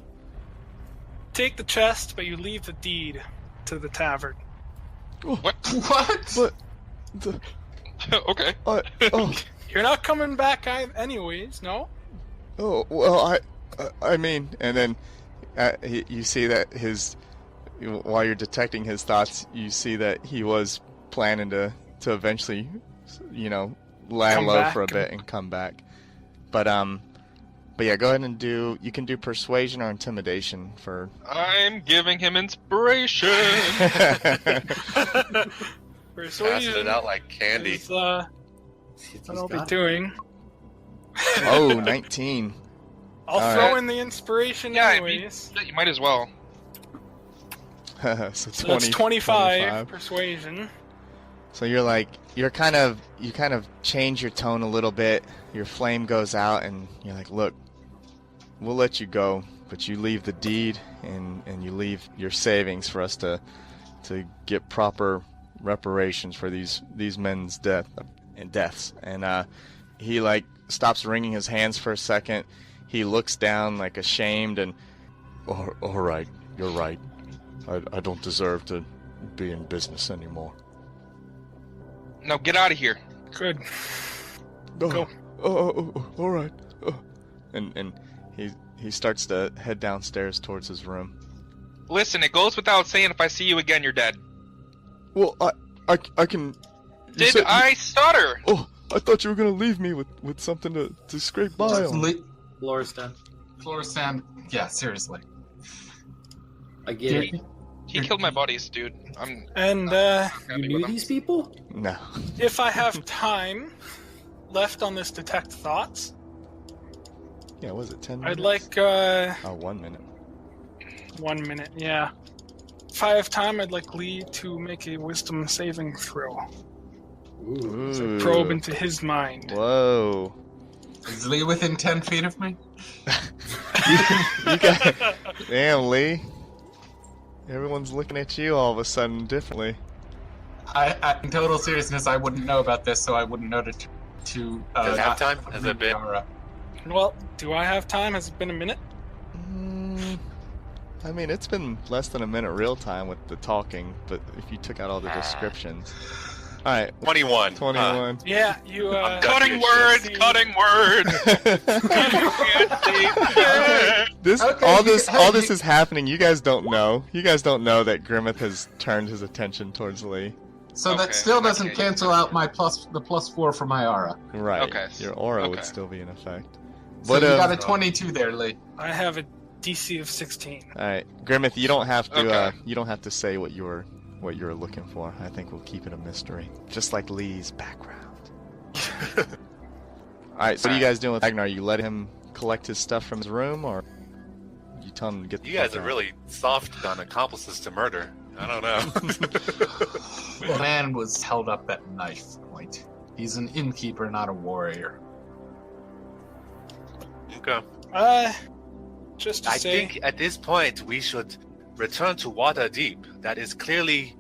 take the chest, but you leave the deed to the tavern. What? But... Okay. Oh, You're not coming back anyways, no? Oh, well, I mean, and then you see that while you're detecting his thoughts, you see that he was planning to eventually, lie Come low back. for a bit and come back. But yeah, go ahead and you can do persuasion or intimidation for. I'm giving him inspiration. Passing Persuasion it out like candy. is what I'll be doing. Oh, 19. I'll All throw right. in the inspiration Yeah, anyways. you might as well. So So that's 25 persuasion. So you kind of change your tone a little bit. Your flame goes out, and you're like, look, we'll let you go, but you leave the deed and you leave your savings for us to get proper reparations for these men's deaths. And he stops wringing his hands for a second. He looks down ashamed and, all right, you're right. I don't deserve to be in business anymore. Now get out of here. Good. Oh, Go. All right. And he starts to head downstairs towards his room. Listen, it goes without saying if I see you again, you're dead. Well, I can. Did I stutter? Oh, I thought you were gonna leave me with something to scrape by on. Floristan. Yeah, seriously. I get it. He killed my buddies, dude. And You knew these people? No. if I have time left on this detect thoughts, Yeah, was it 10 I'd minutes? like 1 minute. 1 minute, yeah. If I have time, I'd like Lee to make a wisdom saving throw. Ooh. Probe into his mind. Whoa. Is Lee within 10 feet of me? You got. Damn, Lee. Everyone's looking at you all of a sudden differently. In total seriousness, I wouldn't know about this, so I wouldn't know to Does it have not time? Has it been? Yara. Well, do I have time? Has it been a minute? I mean, it's been less than a minute real time with the talking, but if you took out all the descriptions. Alright, 21. 21. Yeah, you I'm done Cutting with word, shit. cutting word. Okay, All this is happening. You guys don't know. You guys don't know that Grimmeth has turned his attention towards Lee. So Okay, that still doesn't okay. cancel out my the +4 for my aura. Right. Okay. Your aura would Okay. still be in effect. So But you got a 22 there, Lee. I have a DC of 16. all right, Grimmeth, you don't have to. Okay. You don't have to say what you were looking for. I think we'll keep it a mystery, just like Lee's background. All right. So what are you guys doing with Ragnar? You let him collect his stuff from his room, or you tell him to get the You guys fuck are out? really soft on accomplices to murder. I don't know. The man was held up at knife point. He's an innkeeper, not a warrior. Okay. Just to I say, think at this point we should return to Waterdeep. That is clearly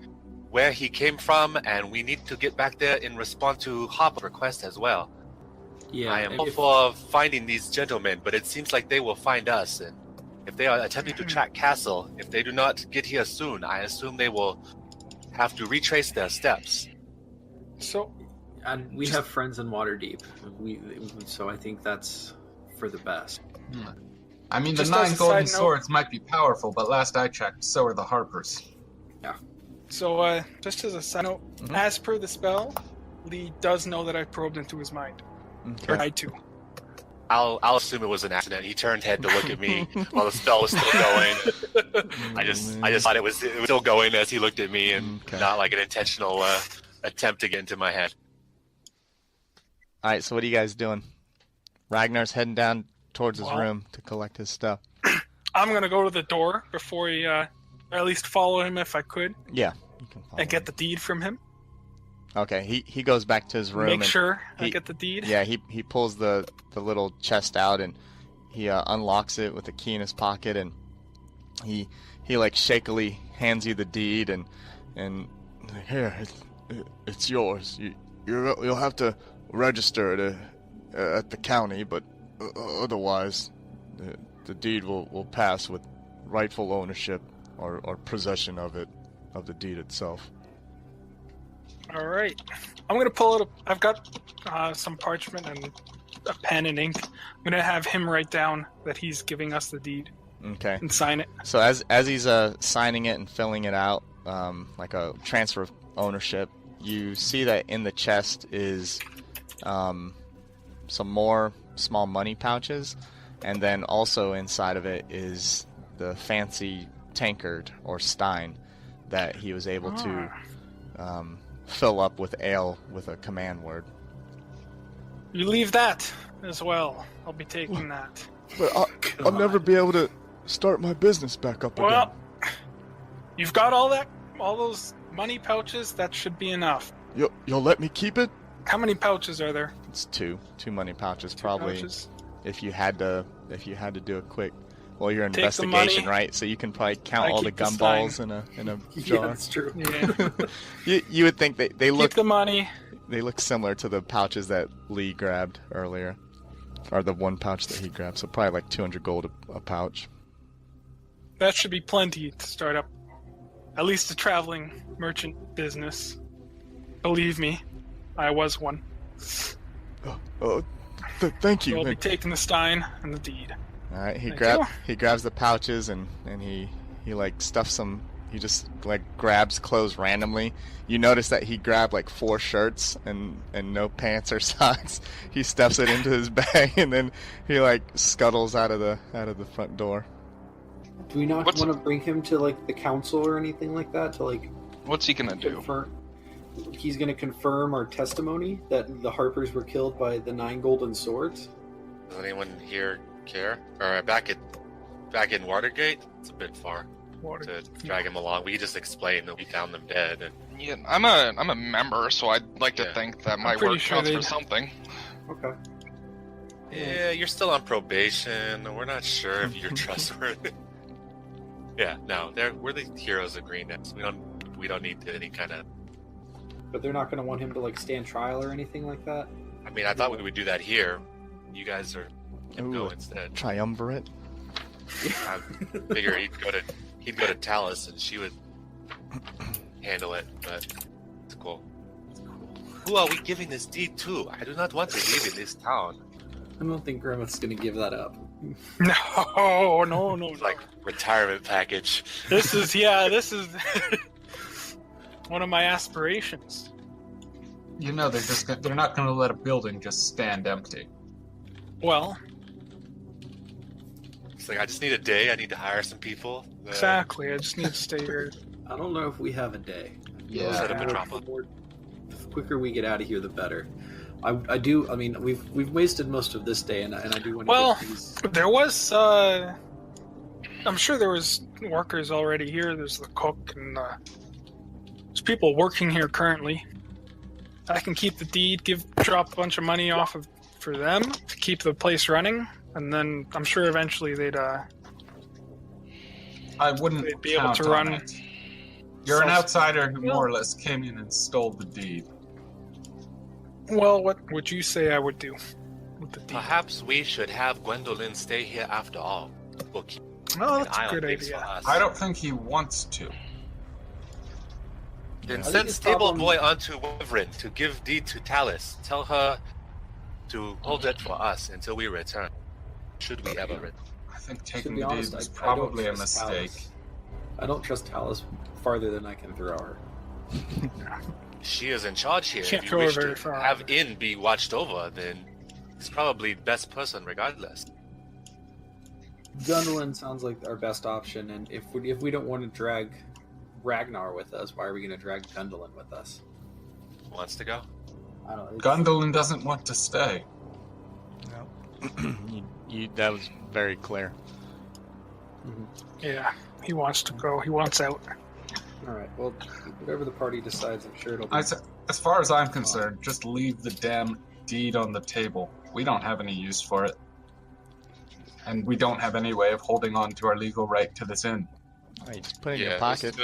where he came from, and we need to get back there in response to Harper's request as well. Yeah. I am if- hopeful of finding these gentlemen, but it seems like they will find us. And if they are attempting to track Castle, if they do not get here soon, I assume they will have to retrace their steps. so And we have friends in Waterdeep. So I think that's for the best. I mean, Just the as 9 a golden side note- swords might be powerful, but last I checked, so are the Harpers. just as a side note, as per the spell, Lee does know that I probed into his mind. Or Okay. tried to. I'll assume it was an accident. He turned head to look at me while the spell was still going. I just thought it was still going as he looked at me, and Okay. not like an intentional attempt to get into my head. All right. So what are you guys doing? Ragnar's heading down towards his Well- room to collect his stuff. I'm gonna go to the door before he, or at least follow him if I could, Yeah. You can follow and get him. the deed from him. Okay. He goes back to his room. Make and sure I he- get the deed. Yeah, he pulls the little chest out and he unlocks it with a key in his pocket, and he like shakily hands you the deed and here it's yours. You'll have to register it at the county, but otherwise the deed will pass with rightful ownership or possession of the deed itself. All right. I'm going to pull out I've got some parchment and a pen and ink. I'm going to have him write down that he's giving us the deed Okay. and sign it. So as he's signing it and filling it out, like a transfer of ownership, you see that in the chest is some more small money pouches, and then also inside of it is the fancy tankard or stein that he was able to fill up with ale with a command word. You leave that as well. I'll be taking that. But I'll never be able to start my business back up again. Well, you've got all those money pouches. That should be enough. You'll let me keep it? How many pouches are there? It's two money pouches, Two probably. pouches? If you had to do a quick, well, your Take the investigation, money. right? So you can probably count I all the keep the gumballs in a Yeah, jar. that's true. Yeah. You would think they Keep look the money. they look similar to the pouches that Lee grabbed earlier, or the one pouch that he grabbed. So probably like 200 gold a pouch. That should be plenty to start up at least a traveling merchant business. Believe me, I was one. Thank you. So I'll be and- taking the stein and the deed. All right, Thank you. he grabs the pouches and he like stuffs some. He just like grabs clothes randomly. You notice that he grabbed like 4 shirts and no pants or socks. He stuffs it into his bag and then he like scuttles out of the front door. Do we not What's- want to bring him to like the council or anything like that to like What's he gonna do? confirm? He's going to confirm our testimony that the Harpers were killed by the 9 golden swords. Does anyone here care? Or back in Watergate, it's a bit far to drag him along. We could just explain that we found them dead. And Yeah, I'm a member, so I'd like to Yeah. think that my pretty work sure counts for they'd- something. Okay. yeah, you're still on probation. We're not sure if you're trustworthy. Yeah, no, we're the heroes of Green Nest. We don't need any kind of. But they're not going to want him to like stand trial or anything like that. I mean, I thought we would do that here. You guys can go Ooh. instead. Triumvirate. I figure he'd go to Talus and she would handle it, but it's cool. Who are we giving this deed to? I do not want to live in this town. I don't think Grimace's going to give that up. No. It's like retirement package. This is one of my aspirations. You know, they're not going to let a building just stand empty. Well, It's like I just need a day. I need to hire some people. exactly. I just need to stay here. I don't know if we have a day. Yeah. Set up a The drop-off. quicker we get out of here, the better. I do. I mean, we've wasted most of this day, and I do want to. Well, get these... there was. I'm sure there was workers already here. There's the cook and there's people working here currently. I can keep the deed, drop a bunch of money off for them to keep the place running, and then I'm sure eventually they'd I wouldn't They'd be able count to on run it. You're an self- outsider who more or less came in and stole the deed. Well, what would you say I would do with the deed? Perhaps we should have Gwendolyn stay here after all. We'll keep Oh, an that's eye a on good things idea. for us. I don't think he wants to. Then I send think his Stable problem- Boy onto Wyvern to give deed to Talus. Tell her to hold it for us until we return. Should we ever return? I think To taking be the honest, deed was I don't probably a trust mistake. Talus. I don't trust Talus farther than I can throw her. She is in charge here. Can't if you throw her wish very to far. have Inn be watched over, then he's probably the best person regardless. Gundelin sounds like our best option, and if we don't want to drag Ragnar with us, why are we going to drag Gundelin with us? Wants to go? I don't. Gondolin doesn't want to stay. That was very clear. Yeah, he wants to go. He wants out. All right. Well, whatever the party decides, I'm sure it'll be. As far as I'm concerned, just leave the damn deed on the table. We don't have any use for it. And we don't have any way of holding on to our legal right to this inn. Oh, you just put it in Yeah, your it pocket.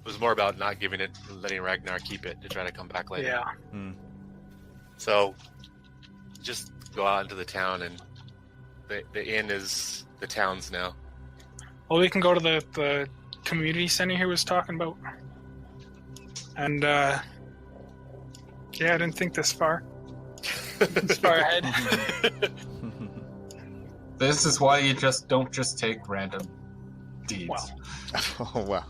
was more about not giving it, letting Ragnar keep it to try to come back later. Yeah. So, just go out into the town, and the inn is the town's now. Well, we can go to the community center he was talking about, and Yeah, I didn't think this far. This far ahead. This is why you don't just take random deeds. Wow. Oh well.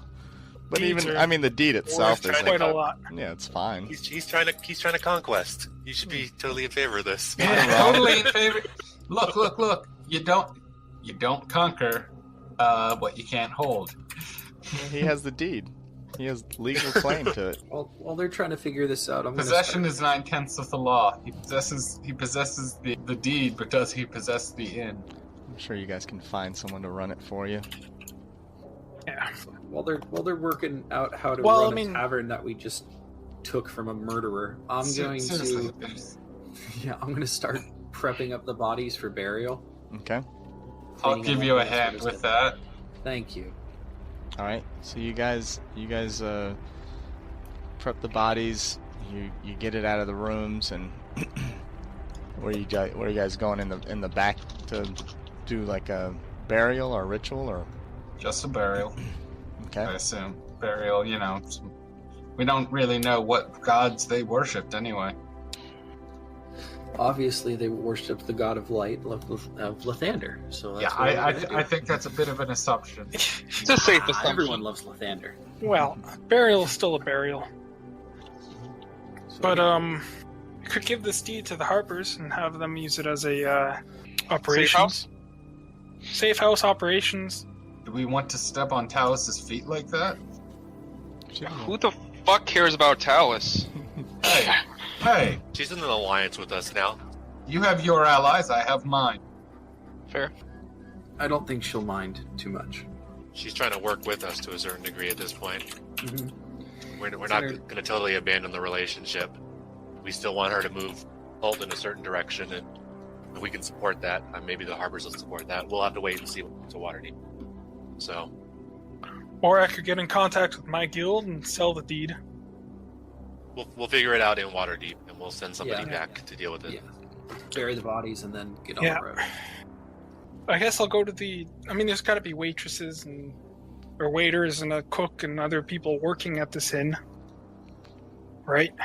But Deeds even are I mean the deed itself worth is quite a lot. yeah, it's fine. He's trying to conquest. You should be totally in favor of this. Yeah, totally in favor. Look. You don't conquer what you can't hold. He has the deed. He has legal claim to it. While they're trying to figure this out, Possession is 9/10 of the law. He possesses the deed, but does he possess the inn? I'm sure you guys can find someone to run it for you. Yeah. While they're working out how to Well, run I mean- a tavern that we just took from a murderer, I'm going Seriously, to I'm going to start prepping up the bodies for burial. Okay. I'll Cleaning give them you up a and that sort hand of with stuff. that. Thank you. All right. So you guys prep the bodies. You get it out of the rooms, and where are you guys going in the back to do like a burial or ritual or? Just a burial, Okay. I assume. Burial, we don't really know what gods they worshipped anyway. Obviously, they worship the god of light, of Lathander. So that's Yeah, what we're I gonna do. I think that's a bit of an assumption. It's a safe assumption. Everyone loves Lathander. Well, burial is still a burial. So, But you could give this deed to the Harpers and have them use it as a operations. Safe house operations. Do we want to step on Talus's feet like that? Who the fuck cares about Talus? Hey, She's in an alliance with us now. you have your allies, I have mine. Fair. I don't think she'll mind too much. She's trying to work with us to a certain degree at this point. Mhm. We're not Fair. going to totally abandon the relationship. We still want her to move Holt in a certain direction, and if we can support that, maybe the Harpers will support that. We'll have to wait and see what's a Waterdeep. So, Or I could get in contact with my guild and sell the deed. we'll figure it out in Waterdeep, and we'll send somebody Yeah. back to deal with it. Yeah. Bury the bodies and then get on Yeah. the road. I guess I'll go to there's got to be waitresses or waiters and a cook and other people working at this inn. Right?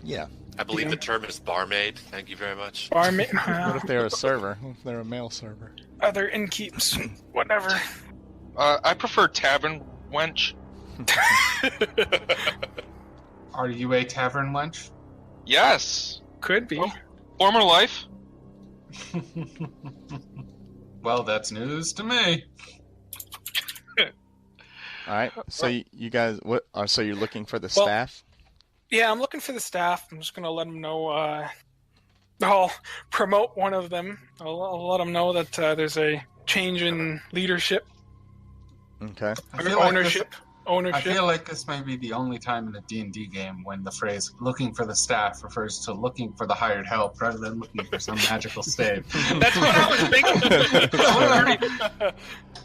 Yeah. I believe Yeah. the term is barmaid. Thank you very much. Barmaid. What if they're a server? What if they're a male server? Other innkeeps. Whatever. I prefer tavern wench. Are you a tavern wench? Yes. Could be. Former life. Well, that's news to me. All right. So you guys, what? So you're looking for the Well- staff? Yeah, I'm looking for the staff. I'm just gonna let them know. I'll promote one of them. I'll let them know that there's a change in leadership Okay. I or feel like ownership. this, Ownership. I feel like this may be the only time in a D&D game when the phrase "looking for the staff" refers to looking for the hired help rather than looking for some magical stave. That's what I was thinking.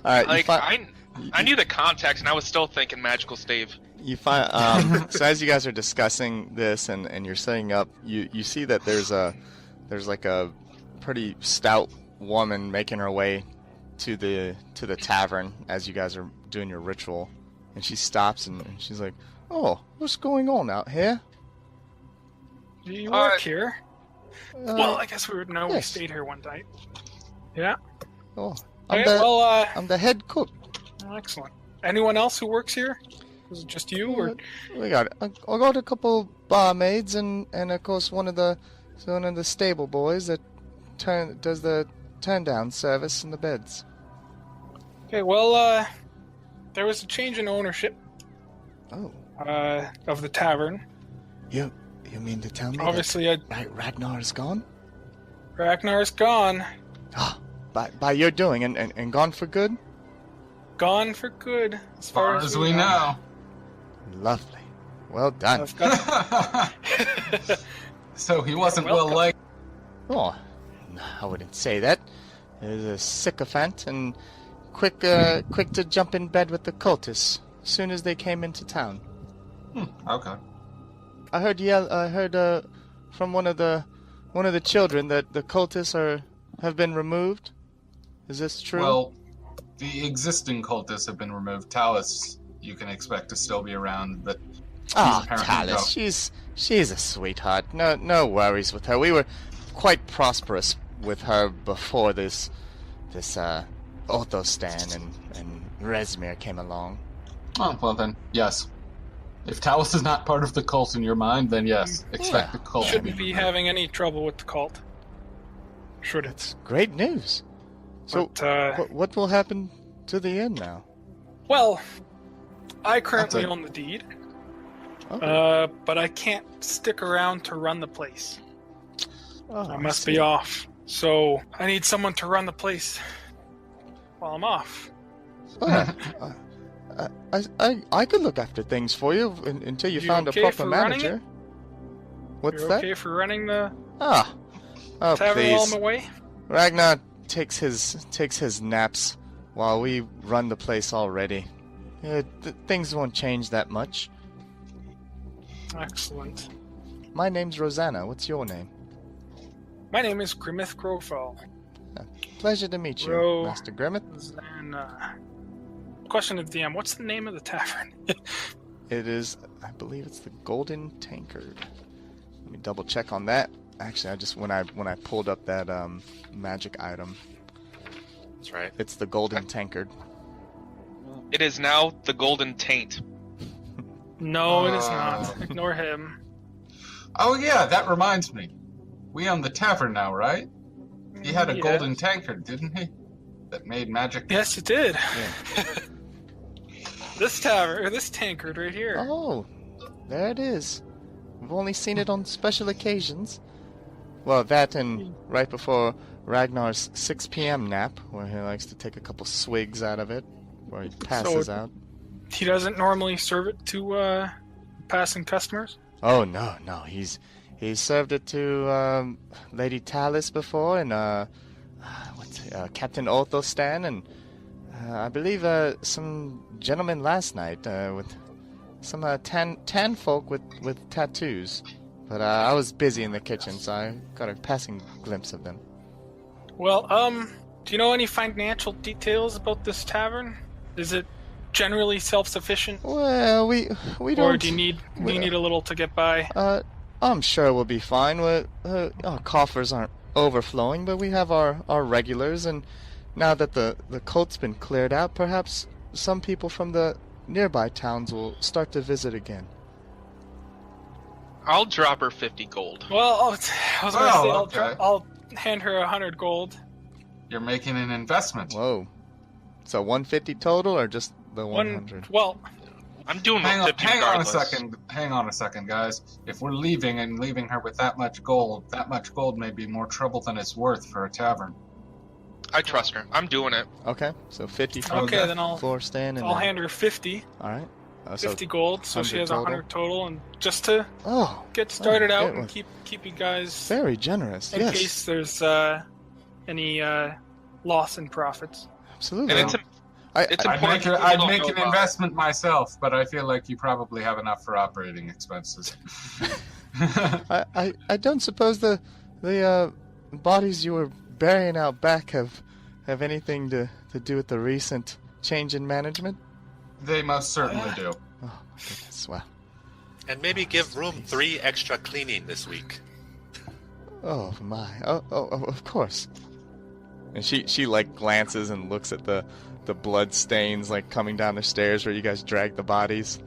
All right. Like I knew the context, and I was still thinking magical stave. You find so as you guys are discussing this and you're setting up, you see that there's like a pretty stout woman making her way to the tavern as you guys are doing your ritual, and she stops and she's like, "Oh, what's going on out here?" Do you work here? Uh, Well, I guess we would know. We yes. stayed here one night. Yeah. oh, Okay, I'm the well, I'm the head cook. excellent. Anyone else who works here? Is it just you, or We got I got a couple barmaids and of course one of the stable boys that does the turn down service in the beds. okay? Well, there was a change in ownership Oh, of the tavern. you mean to tell me Obviously, that Ragnar's gone? Ragnar's gone. Ah, by your doing and gone for good? Gone for good, As far as we know. Lovely. Well done. I've got So he wasn't Welcome. well liked. Oh, no, I wouldn't say that. He was a sycophant and quick to jump in bed with the cultists as soon as they came into town. Okay. I heard from one of the children that the cultists have been removed. Is this true? Well, the existing cultists have been removed. Talus, you can expect to still be around, but Oh, apparently Talus, she's a sweetheart. No worries with her. We were quite prosperous with her before this Orthostan and Resmir came along. Oh, well then, yes. If Talus is not part of the cult in your mind, then yes, expect the cult to Shouldn't be removed. having any trouble with the cult. Should it? It's great news. So, But, what will happen to the inn now? well, I currently That's own the deed, Oh, but I can't stick around to run the place. oh, I must see. be off. So I need someone to run the place while I'm off. Well, I could look after things for you until you You found okay a proper for running manager. What's You're that? okay for running the Ah, oh tavern while please. I'm away? Ragnar takes his naps while we run the place already. Things won't change that much. Excellent. My name's Rosanna. What's your name? My name is Grimmith Crowfall. Pleasure to meet you, Ro- Master Grimmett. And question of DM: what's the name of the tavern? It is, I believe it's the Golden Tankard. Let me double check on that. Actually, I just when I pulled up that magic item, That's right. it's the Golden Tankard. It is now the Golden Taint. No, it is not. Ignore him. Oh yeah, that reminds me. We own the tavern now, right? He had a Yeah. golden tankard, didn't he? That made magic. Yes, it did. Yeah. This tavern, or this tankard right here. Oh, there it is. We've only seen it on special occasions. Well, that and right before Ragnar's 6 p.m. nap, where he likes to take a couple swigs out of it, where he passes out. He doesn't normally serve it to passing customers. Oh no, he's served it to Lady Talus before, and Captain Orthostan, and I believe some gentleman last night with some tan folk with tattoos. But I was busy in the kitchen, so I got a passing glimpse of them. Well, do you know any financial details about this tavern? Is it generally self-sufficient, Well, we don't. or do you need a little to get by? I'm sure we'll be fine. Our coffers aren't overflowing, but we have our regulars, and now that the cult's been cleared out, perhaps some people from the nearby towns will start to visit again. I'll drop her 50 gold. Well, I was going to say okay. I'll hand her 100 gold. You're making an investment. Whoa. So 150 total, or just the 100? Well, I'm doing Hang 50 on a regardless. second. Hang on a second, guys. If we're leaving her with that much gold may be more trouble than it's worth for a tavern. I trust her. I'm doing it. Okay, so 50 for okay, then I'll floor stand, and I'll then- hand her 50 All right. So 50 gold, so she 100 has total. 100 total, and just to oh, get started out it and was keep you guys very generous. in Yes, case there's any loss in profits. absolutely. And it's I'd important. I'd people make know an about. investment myself, but I feel like you probably have enough for operating expenses. I don't suppose the bodies you were burying out back have anything to do with the recent change in management? They most certainly do. Oh my goodness! Wow. And maybe give room 3 extra cleaning this week. Oh my! Oh, of course. And she like glances and looks at the blood stains like coming down the stairs where you guys dragged the bodies.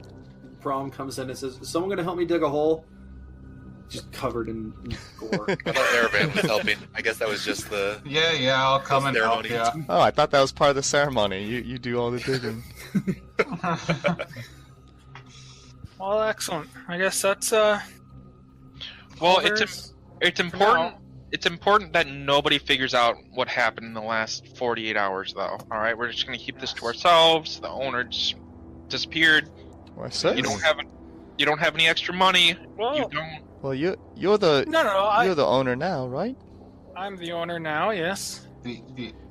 Prom comes in and says, "Is someone going to help me dig a hole?" Just covered in gore. I thought Aravan was helping. I guess that was just the... Yeah, I'll come and help ceremony. you. Oh, I thought that was part of the ceremony. You do all the digging. Well, excellent. I guess that's Well, there's it's for important. now. It's important that nobody figures out what happened in the last 48 hours, though. All right, we're just gonna keep this to ourselves. The owner just disappeared. Well, certainly. You don't have any extra money. Well, You don't. Well, you're the no. you're the owner now, right? I'm the owner now. Yes.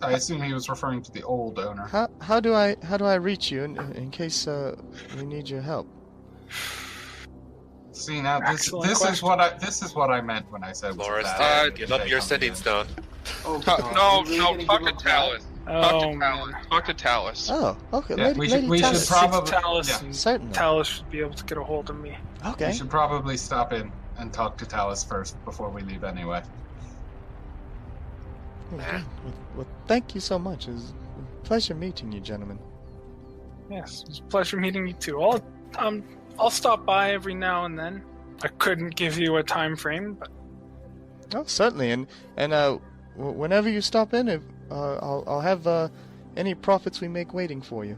I assume he was referring to the old owner. How do I reach you in case we need your help? See now, Excellent this question. is what I meant when I said. Loris, bad. give up your sending stone. Oh, No, God, you really gonna fuck give a up talent. Oh, man. Talk to Talus. Oh, okay. Yeah, Lady, we should- Lady we should Talus. probably- Talus, yeah. and Certainly. Talus should be able to get a hold of me. Okay. We should probably stop in and talk to Talus first before we leave anyway. Well, thank you so much. It was a pleasure meeting you, gentlemen. Yes, it was a pleasure meeting you too. I'll stop by every now and then. I couldn't give you a time frame, but Oh, certainly. And whenever you stop in, I'll have any profits we make waiting for you.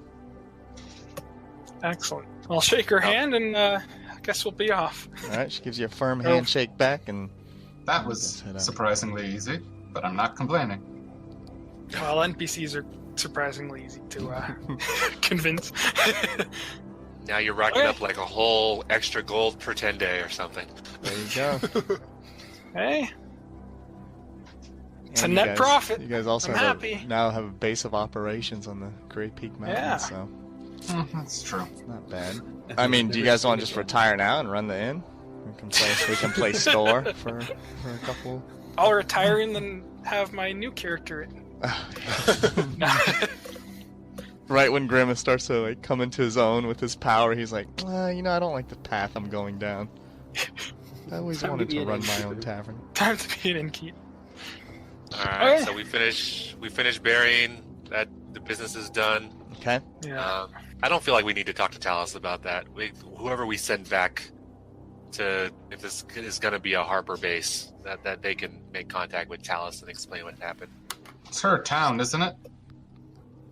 excellent. I'll shake her hand, and I guess we'll be off. All right. She gives you a firm handshake back, and That was surprisingly easy, but I'm not complaining. Well, NPCs are surprisingly easy to convince. Now you're racking up like a whole extra gold per 10 day or something. there you go. Hey, it's a And you net guys- profit. You guys also I'm happy. now have a base of operations on the Great Peak Mountains, Yeah. so That's true. it's not bad. I mean, do you guys want to just retire now and run the inn? We can play store for a couple. I'll retire and then have my new character in. Right when Grimace starts to like come into his own with his power, he's like, I don't like the path I'm going down. I always Time to wanted be to an run my innkeeper. own tavern. Time to be an innkeep. All right, Okay. so we finish burying that. The business is done. Okay. Yeah. I don't feel like we need to talk to Talus about that. Whoever we send back to, if this is going to be a Harper base, that they can make contact with Talus and explain what happened. It's her town, isn't it?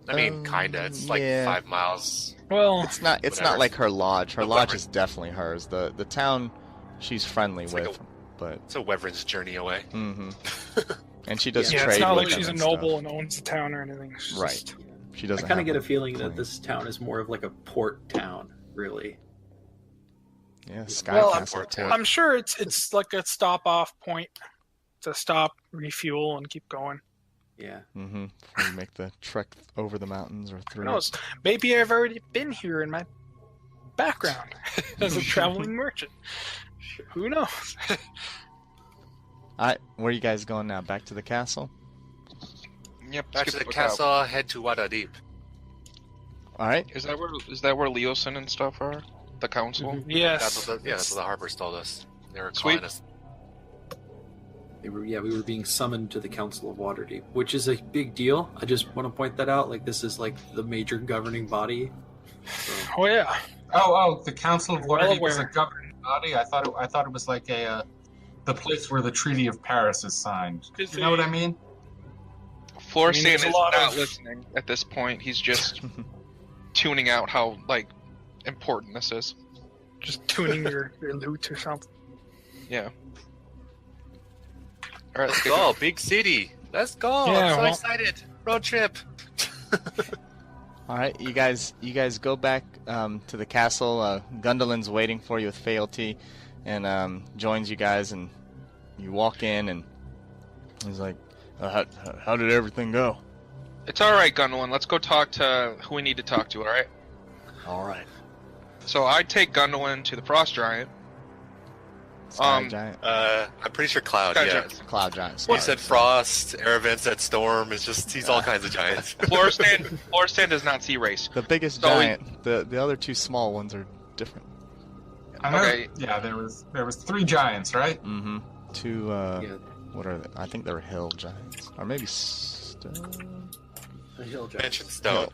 I mean, kinda. It's like yeah. 5 miles. Well, It's not Whatever. like her lodge. Her The lodge Wyvern. is definitely hers. The town she's friendly It's like with, but It's a Wyvern's journey away. and she does yeah, trade it's not with like them she's a and noble stuff. and owns the town or anything. She's Right. just- She I doesn't. kind of have get a feeling claim. that this town is more of like a port town, really. Yeah, Sky Well, Castle. I'm- I'm sure it's like a stop-off point to stop, refuel, and keep going. Yeah. Before you make the trek over the mountains or Who through. knows? Maybe I've already been here in my background as a traveling merchant. Who knows? Alright, where are you guys going now? Back to the castle? Yep. Back to skip the lookout. castle, head to Wada Deep. Alright. Is that where Leosin and stuff are? The council. Yes. That's what the Harpers told us. They were Sweet. calling us. We were being summoned to the Council of Waterdeep, which is a big deal. I just want to point that out. Like, this is like the major governing body. So, Oh yeah. Oh, the Council of Well Waterdeep was a aware. governing body. I thought it was like the place where the Treaty of Paris is signed. Is You know what I mean? Florstan there's is a lot not of- listening at this point. He's just tuning out how important this is. Just tuning your loot or something. Yeah. All right, let's Let's get go, going. big city. Let's go. Yeah, I'm so well- excited. Road trip. Alright, you guys go back to the castle. Gundalin's waiting for you with fealty and joins you guys, and you walk in and he's like, how did everything go? It's all right, Gunwin. Let's go talk to who we need to talk to. All right. Alright. So I take Gunwin to the Frost Giant. Sky Giant. I'm pretty sure Cloud. Sky Yeah. Giant. Cloud Giant. He sorry. said Frost. Erevan said Storm. It's just he's all kinds of giants. Florstan does not see race. The biggest So we- giant. The other two small ones are different. I know. Okay. Yeah, there was 3 giants, right? Mm-hmm. Two, yeah, what are they? I think they're hill giants. Or maybe stone? a hill giant. Mention Stone.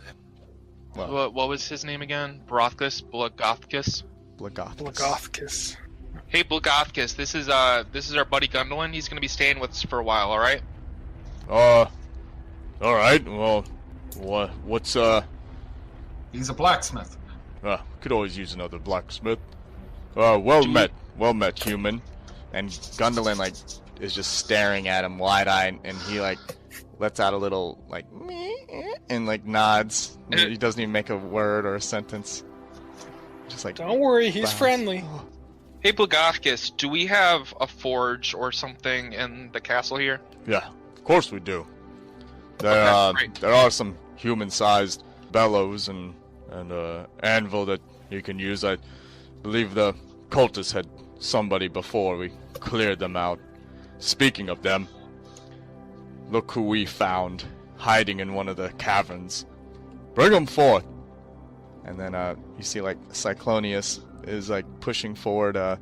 Well, What was his name again? Brothkus? Blagothkus? Blagothus. Blagothkus. Hey, Blagothkus, this is our buddy Gundelin. He's gonna be staying with us for a while. All right. Alright, well, what's, He's a blacksmith. could always use another blacksmith. Well met, human. And Gundelin, is just staring at him wide-eyed, and he, lets out a little, meh, and, nods. He doesn't even make a word or a sentence. Just, Don't worry, he's bows. friendly. Hey, Blagothkus, do we have a forge or something in the castle here? Yeah, of course we do. Okay, great. There are some human-sized bellows and anvil that you can use. I believe the cultists had somebody before we cleared them out. Speaking of them, look who we found. hiding in one of the caverns. Bring him forth. And then you see like Cyclonius is like pushing forward a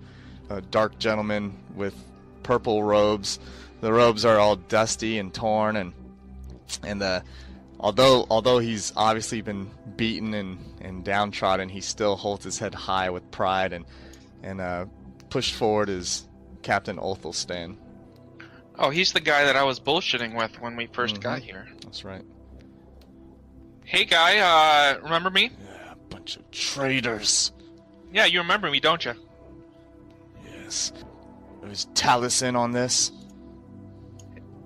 dark gentleman with purple robes. The robes are all dusty and torn, and although he's obviously been beaten and downtrodden, he still holds his head high with pride, and pushed forward is Captain Othelstan. Oh, he's the guy that I was bullshitting with when we 1st got here. That's right. Hey, guy, remember me? Yeah, a bunch of traitors. Yeah, you remember me, don't you? Yes. Was Talus in on this?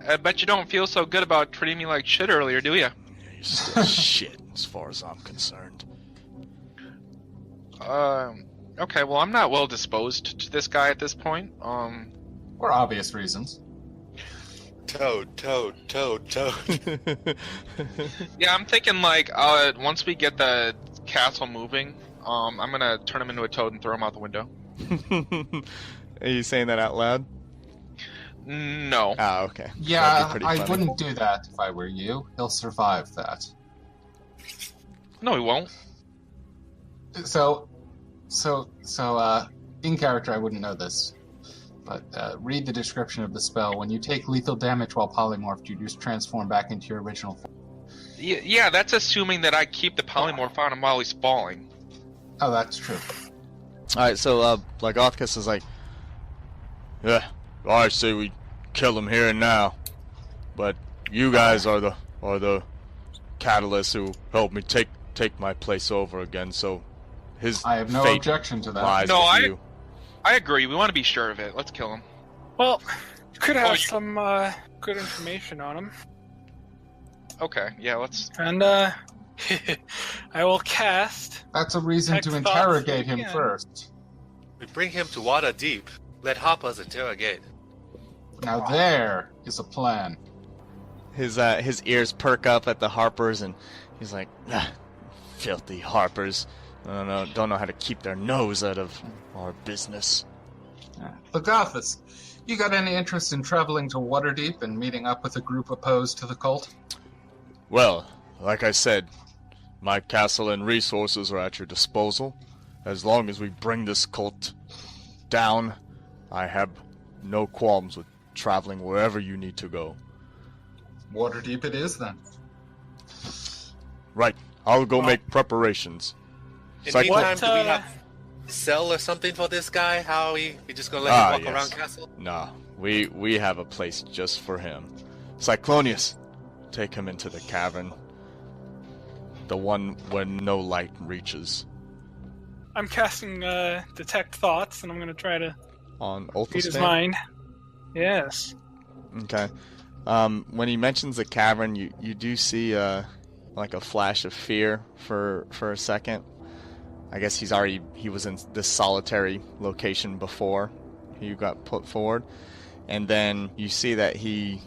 I bet you don't feel so good about treating me like shit earlier, do you? Yeah, you're still shit as far as I'm concerned. Okay, well, I'm not well disposed to this guy at this point. For obvious reasons. Toad. Yeah, I'm thinking like, once we get the castle moving, I'm gonna turn him into a toad and throw him out the window. Are you saying that out loud? No. Oh, okay. Yeah, That'd be pretty I funny. wouldn't do that if I were you. He'll survive that. No, he won't. So, in character, I wouldn't know this, but read the description of the spell. When you take lethal damage while polymorphed, you just transform back into your original form. Yeah, that's assuming that I keep the polymorph on him while he's falling. Oh, that's true. Alright, so, Blagothcus is like, yeah, I say we kill him here and now, but you guys are the catalysts who helped me take my place over again, so his I have no fate objection to that. lies No, with you. I agree. We want to be sure of it. Let's kill him. Well, you could have you- some good information on him. Okay, yeah, let's... And I will cast. That's a reason to Detect thoughts interrogate him again. first. We bring him to water deep. Let Harpers interrogate. Now there is a plan. His ears perk up at the Harpers, and he's like, filthy Harpers. Don't know how to keep their nose out of our business. Lagothus, you got any interest in traveling to Waterdeep and meeting up with a group opposed to the cult? Well, like I said, my castle and resources are at your disposal. As long as we bring this cult down, I have no qualms with traveling wherever you need to go. Waterdeep it is, then. Right, I'll go make preparations. In Cyclo- meantime, do we What, have sell or something for this guy? How we just gonna let him walk yes. around castle? Nah, we have a place just for him. Cyclonius, take him into the cavern. The one where no light reaches. I'm casting Detect Thoughts, and I'm going to try to On read his Othelstan? mind. Yes. Okay. When he mentions the cavern, you do see like a flash of fear for a second. I guess he was in this solitary location before he got put forward, and then you see that he's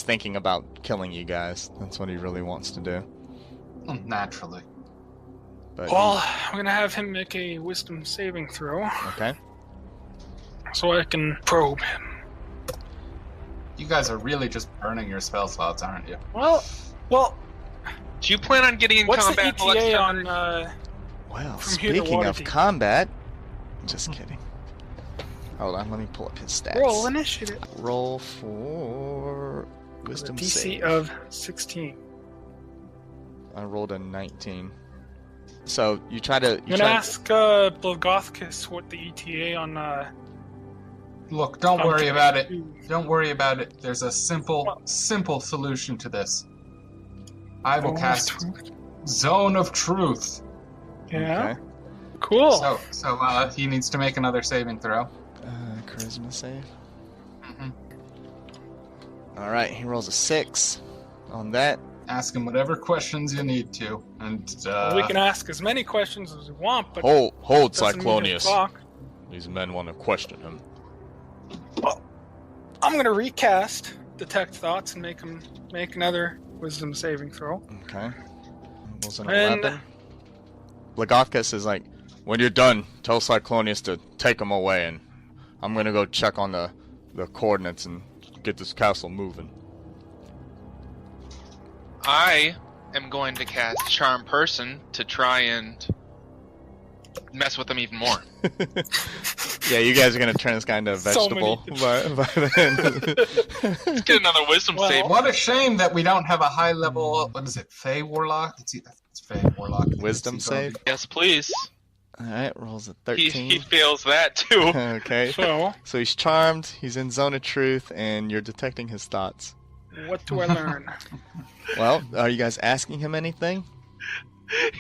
thinking about killing you guys. That's what he really wants to do. Naturally. But Well, I'm going to have him make a Wisdom saving throw, okay. so I can probe him. You guys are really just burning your spell slots, aren't you? Well, Do you plan on getting in what's the combat? ETA Alexander? on? Well, From here to speaking of Waterdeep. combat, just kidding. Hold on, let me pull up his stats. Roll initiative. Roll for With a wisdom DC save. of 16. I rolled a 19. So you try to. I'm gonna ask Blagothcus what the ETA on. Look, don't worry about it. is. Don't worry about it. There's a simple solution to this. I will cast Zone of Truth. Yeah. Okay. Cool. So he needs to make another saving throw. Charisma save. hmm All right, he rolls a 6 on that. Ask him whatever questions you need to, and we can ask as many questions as we want, but Hold, doesn't mean to Cyclonius. talk. These men want to question him. I'm gonna recast Detect Thoughts and make him make another Wisdom saving throw. Okay. Rolls an And- 11. Blagothcus is like, when you're done, tell Cyclonius to take him away, and I'm gonna go check on the coordinates and get this castle moving. I am going to cast Charm Person to try and mess with them even more. Yeah, you guys are gonna turn this guy into a So vegetable many- by then. Let's get another wisdom Well, save. What a shame that we don't have a high level. What is it? Fey Warlock? It's Fey Warlock. Wisdom save? Yes, please. Alright, rolls a He 13. fails that too. Okay. So, So he's charmed, he's in zone of truth, and you're detecting his thoughts. what do I learn? Well, are you guys asking him anything?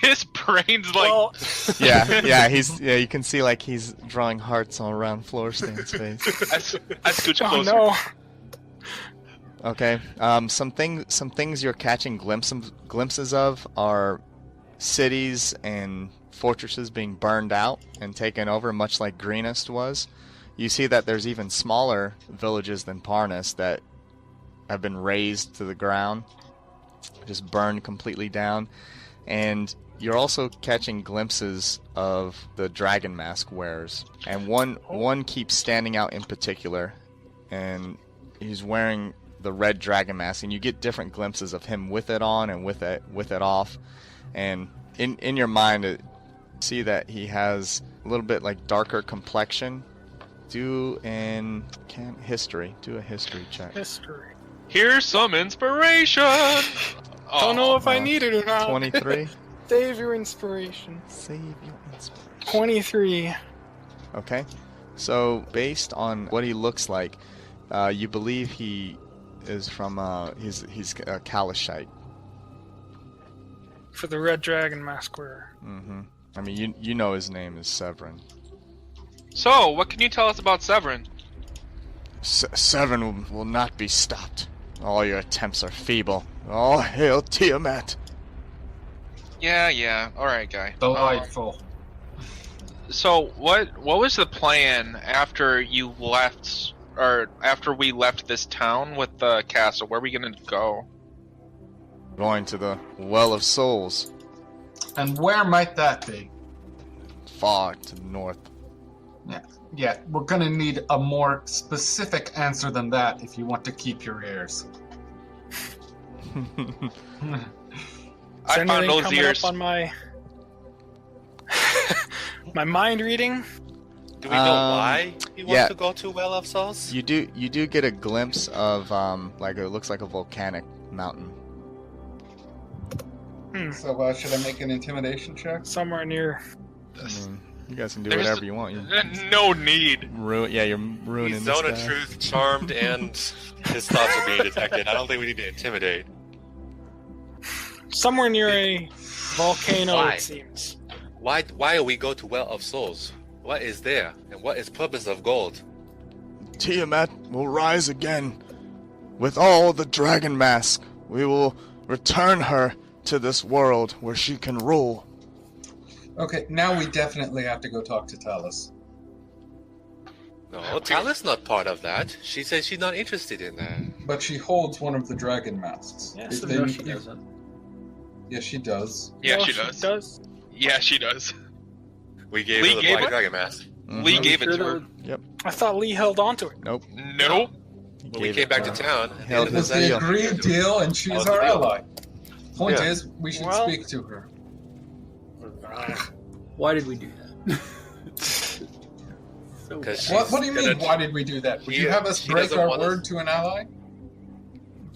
His brain's like. Well, Yeah, you can see like he's drawing hearts all around Floorstan's face. I scooch oh closer. no. Okay. Some things you're catching glimpses of are cities and fortresses being burned out and taken over, much like Greenest was. You see that there's even smaller villages than Parnast that have been razed to the ground, just burned completely down. And you're also catching glimpses of the dragon mask wearers, and one keeps standing out in particular, and he's wearing the red dragon mask, and you get different glimpses of him with it on and with it off, and in your mind see that he has a little bit like darker complexion. Do a history check. History. Here's some inspiration. Don't know if I oh. need it or not. 23. Save your inspiration. Save your inspiration. 23. Okay, so based on what he looks like, you believe he is from he's a Kalashite. For the red dragon mask wearer. Mm-hmm. I mean, you know his name is Severin. So, what can you tell us about Severin? Severin will not be stopped. All your attempts are feeble. All hail Tiamat. Yeah. All right, guy. Delightful. So, what was the plan after you left, or after we left this town with the castle? Where are we gonna go? Going to the Well of Souls, And where might that be? far to the north. Yeah, we're gonna need a more specific answer than that if you want to keep your ears. Is I found anything those coming ears. up on my my mind reading? Do we know why he wants yeah. to go to Well of Souls? You do get a glimpse of like it looks like a volcanic mountain. So should I make an intimidation check? Somewhere near. I mean, you guys can do There's- whatever you want. No need. You're ruining He's this zone of guy. truth, charmed, and his thoughts are being detected. I don't think we need to intimidate. Somewhere near a volcano, Why? it seems. Why do we go to Well of Souls? What is there, and what is purpose of gold? Tiamat will rise again. With all the dragon mask, we will return her to this world where she can rule. Okay, now we definitely have to go talk to Talus. No, Tal's not part of that. She says she's not interested in that. But she holds one of the dragon masks. Yes, If no, they- she doesn't. Yes, she does. Yeah, No, she does. Yeah, she does. We gave Lee her the gave Black it? Dragon Mask. Mhm. Lee Are we gave it sure to that her. would- I thought Lee held on to it. Nope. Nope. He When we gave came it back to to her. town, at the Held end It of was the the session, agreed deal, and she That is was the our deal. ally. Point Yeah. is, we should Well- speak to her. Why did we do that? So 'Cause bad. What do you mean, gonna- why did we do that? Would you have us she break doesn't our want us- word to an ally?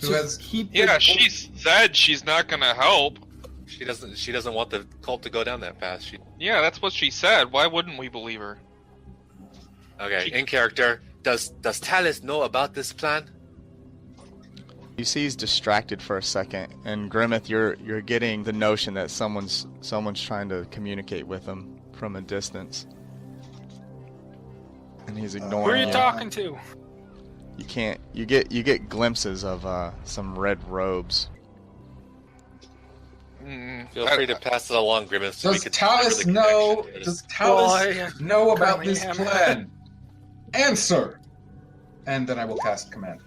Who To has... keep Yeah, the- she said she's not gonna help. She doesn't want the cult to go down that path. Yeah, that's what she said. Why wouldn't we believe her? Okay, in character, does Talus know about this plan? You see he's distracted for a second, and Grimmeth, you're getting the notion that someone's trying to communicate with him from a distance, and he's ignoring Who are you you. talking to? You can't. You get glimpses of some red robes. Feel free to pass it along, Grimace. so we Does can Talus remember the know? connection. Does Talus Well, know about currently this am- plan? Answer. And then I will cast command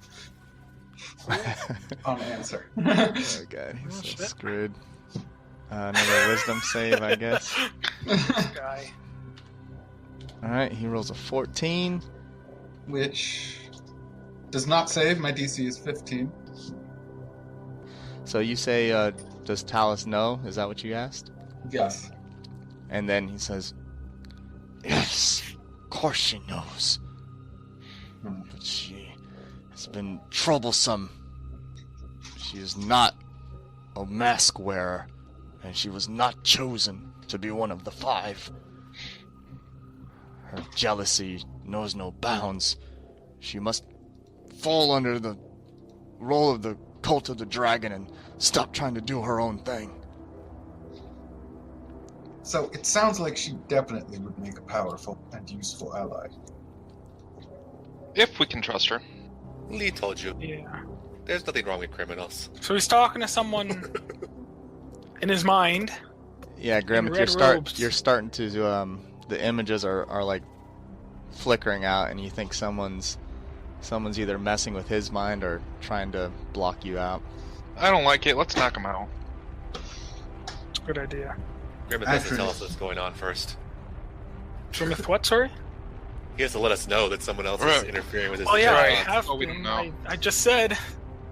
on answer. Oh god, he's so shit. screwed. Another wisdom save, I guess. This guy. All right, he rolls a 14. Which does not save. My DC is 15. So you say, does Talus know? Is that what you asked? Yes. And then he says, yes, of course she knows. But she has been troublesome. She is not a mask wearer, and she was not chosen to be one of the 5. Her jealousy knows no bounds. She must fall under the role of the cult of the dragon and stop trying to do her own thing. So it sounds like she definitely would make a powerful and useful ally. If we can trust her. Lee told you. Yeah. There's nothing wrong with criminals. So he's talking to someone in his mind. Yeah, Grim, In if red robes. you're starting to the images are like flickering out, and you think someone's either messing with his mind or trying to block you out. I don't like it. Let's knock him out. Good idea. Grimmett has to tell us what's going on first. Grimmeth what, sorry? He has to let us know that someone else is Right. interfering with his Oh yeah, I Right. have Oh, we been. don't know. I just said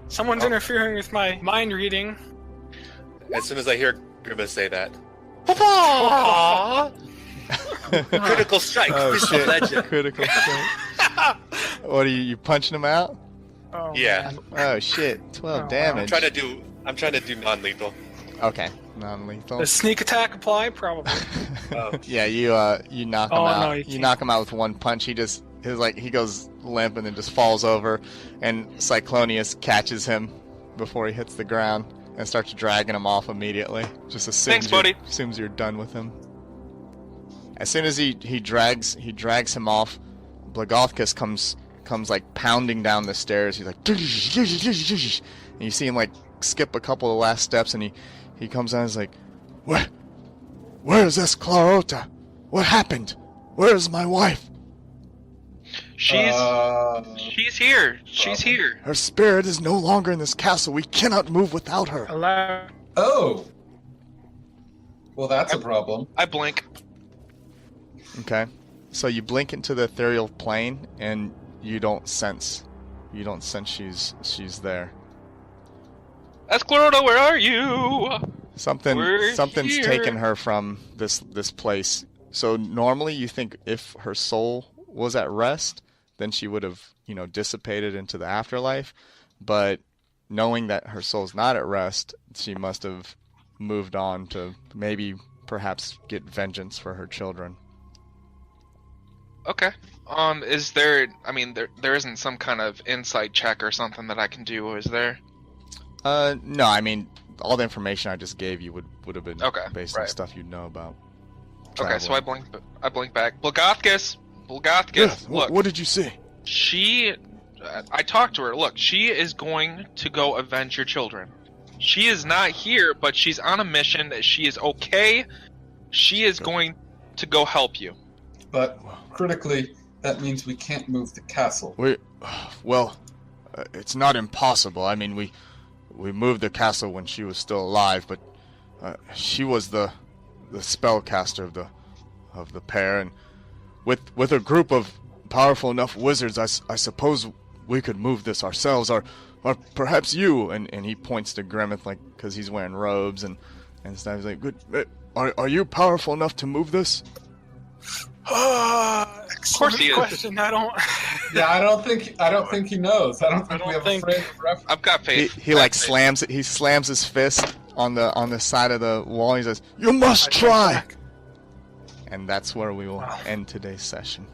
someone's interfering with my mind reading. As soon as I hear Grimmett say that, critical strike, Oh fist shit! of legend. Critical strike. What are you punching him out? Oh, Yeah. man. Oh shit! 12 Oh, wow. damage. I'm trying to do non-lethal. Okay, non-lethal. Does sneak attack apply? Probably. Yeah, you knock him Oh, out. no, you you can't. knock him out with one punch. He goes limp and then just falls over, and Cyclonius catches him before he hits the ground and starts dragging him off immediately. Just Thanks, buddy. Assumes you're done with him. As soon as he drags him off, Blagothkus comes like pounding down the stairs. He's like, and you see him like skip a couple of last steps, and he comes down. And he's like, where is this Clarota? What happened? Where is my wife? She's here. She's here. Her spirit is no longer in this castle. We cannot move without her. Allow. Oh! Well, that's a problem. I blink. Okay, so you blink into the ethereal plane, and you don't sense she's there. Esclarota, where are you? We're Something's here. taken her from this place. So normally you think if her soul was at rest, then she would have, dissipated into the afterlife. But knowing that her soul's not at rest, she must have moved on to perhaps get vengeance for her children. Okay. Is there? I mean, there isn't some kind of insight check or something that I can do, is there? No, I mean, all the information I just gave you would have been Okay, based on right. stuff you know about. Okay, so I traveling. blink back. Blagothkus, Yes, look. what did you see? I talked to her. Look, she is going to go avenge your children. She is not here, but she's on a mission. She is okay. She is going to go help you. But critically, that means we can't move the castle. It's not impossible. I mean, we moved the castle when she was still alive, but she was the spellcaster of the pair, and with a group of powerful enough wizards, I suppose we could move this ourselves, or perhaps you. And he points to Grimmeth, like, because he's wearing robes and stuff. He's like, "Good. Are you powerful enough to move this?" Of course he is. Question. I don't. Yeah, I don't think he knows. I don't think we have a frame of reference. I've got faith. He like slams it. He slams his fist on the side of the wall. He says, You must try. and that's where we will end today's session.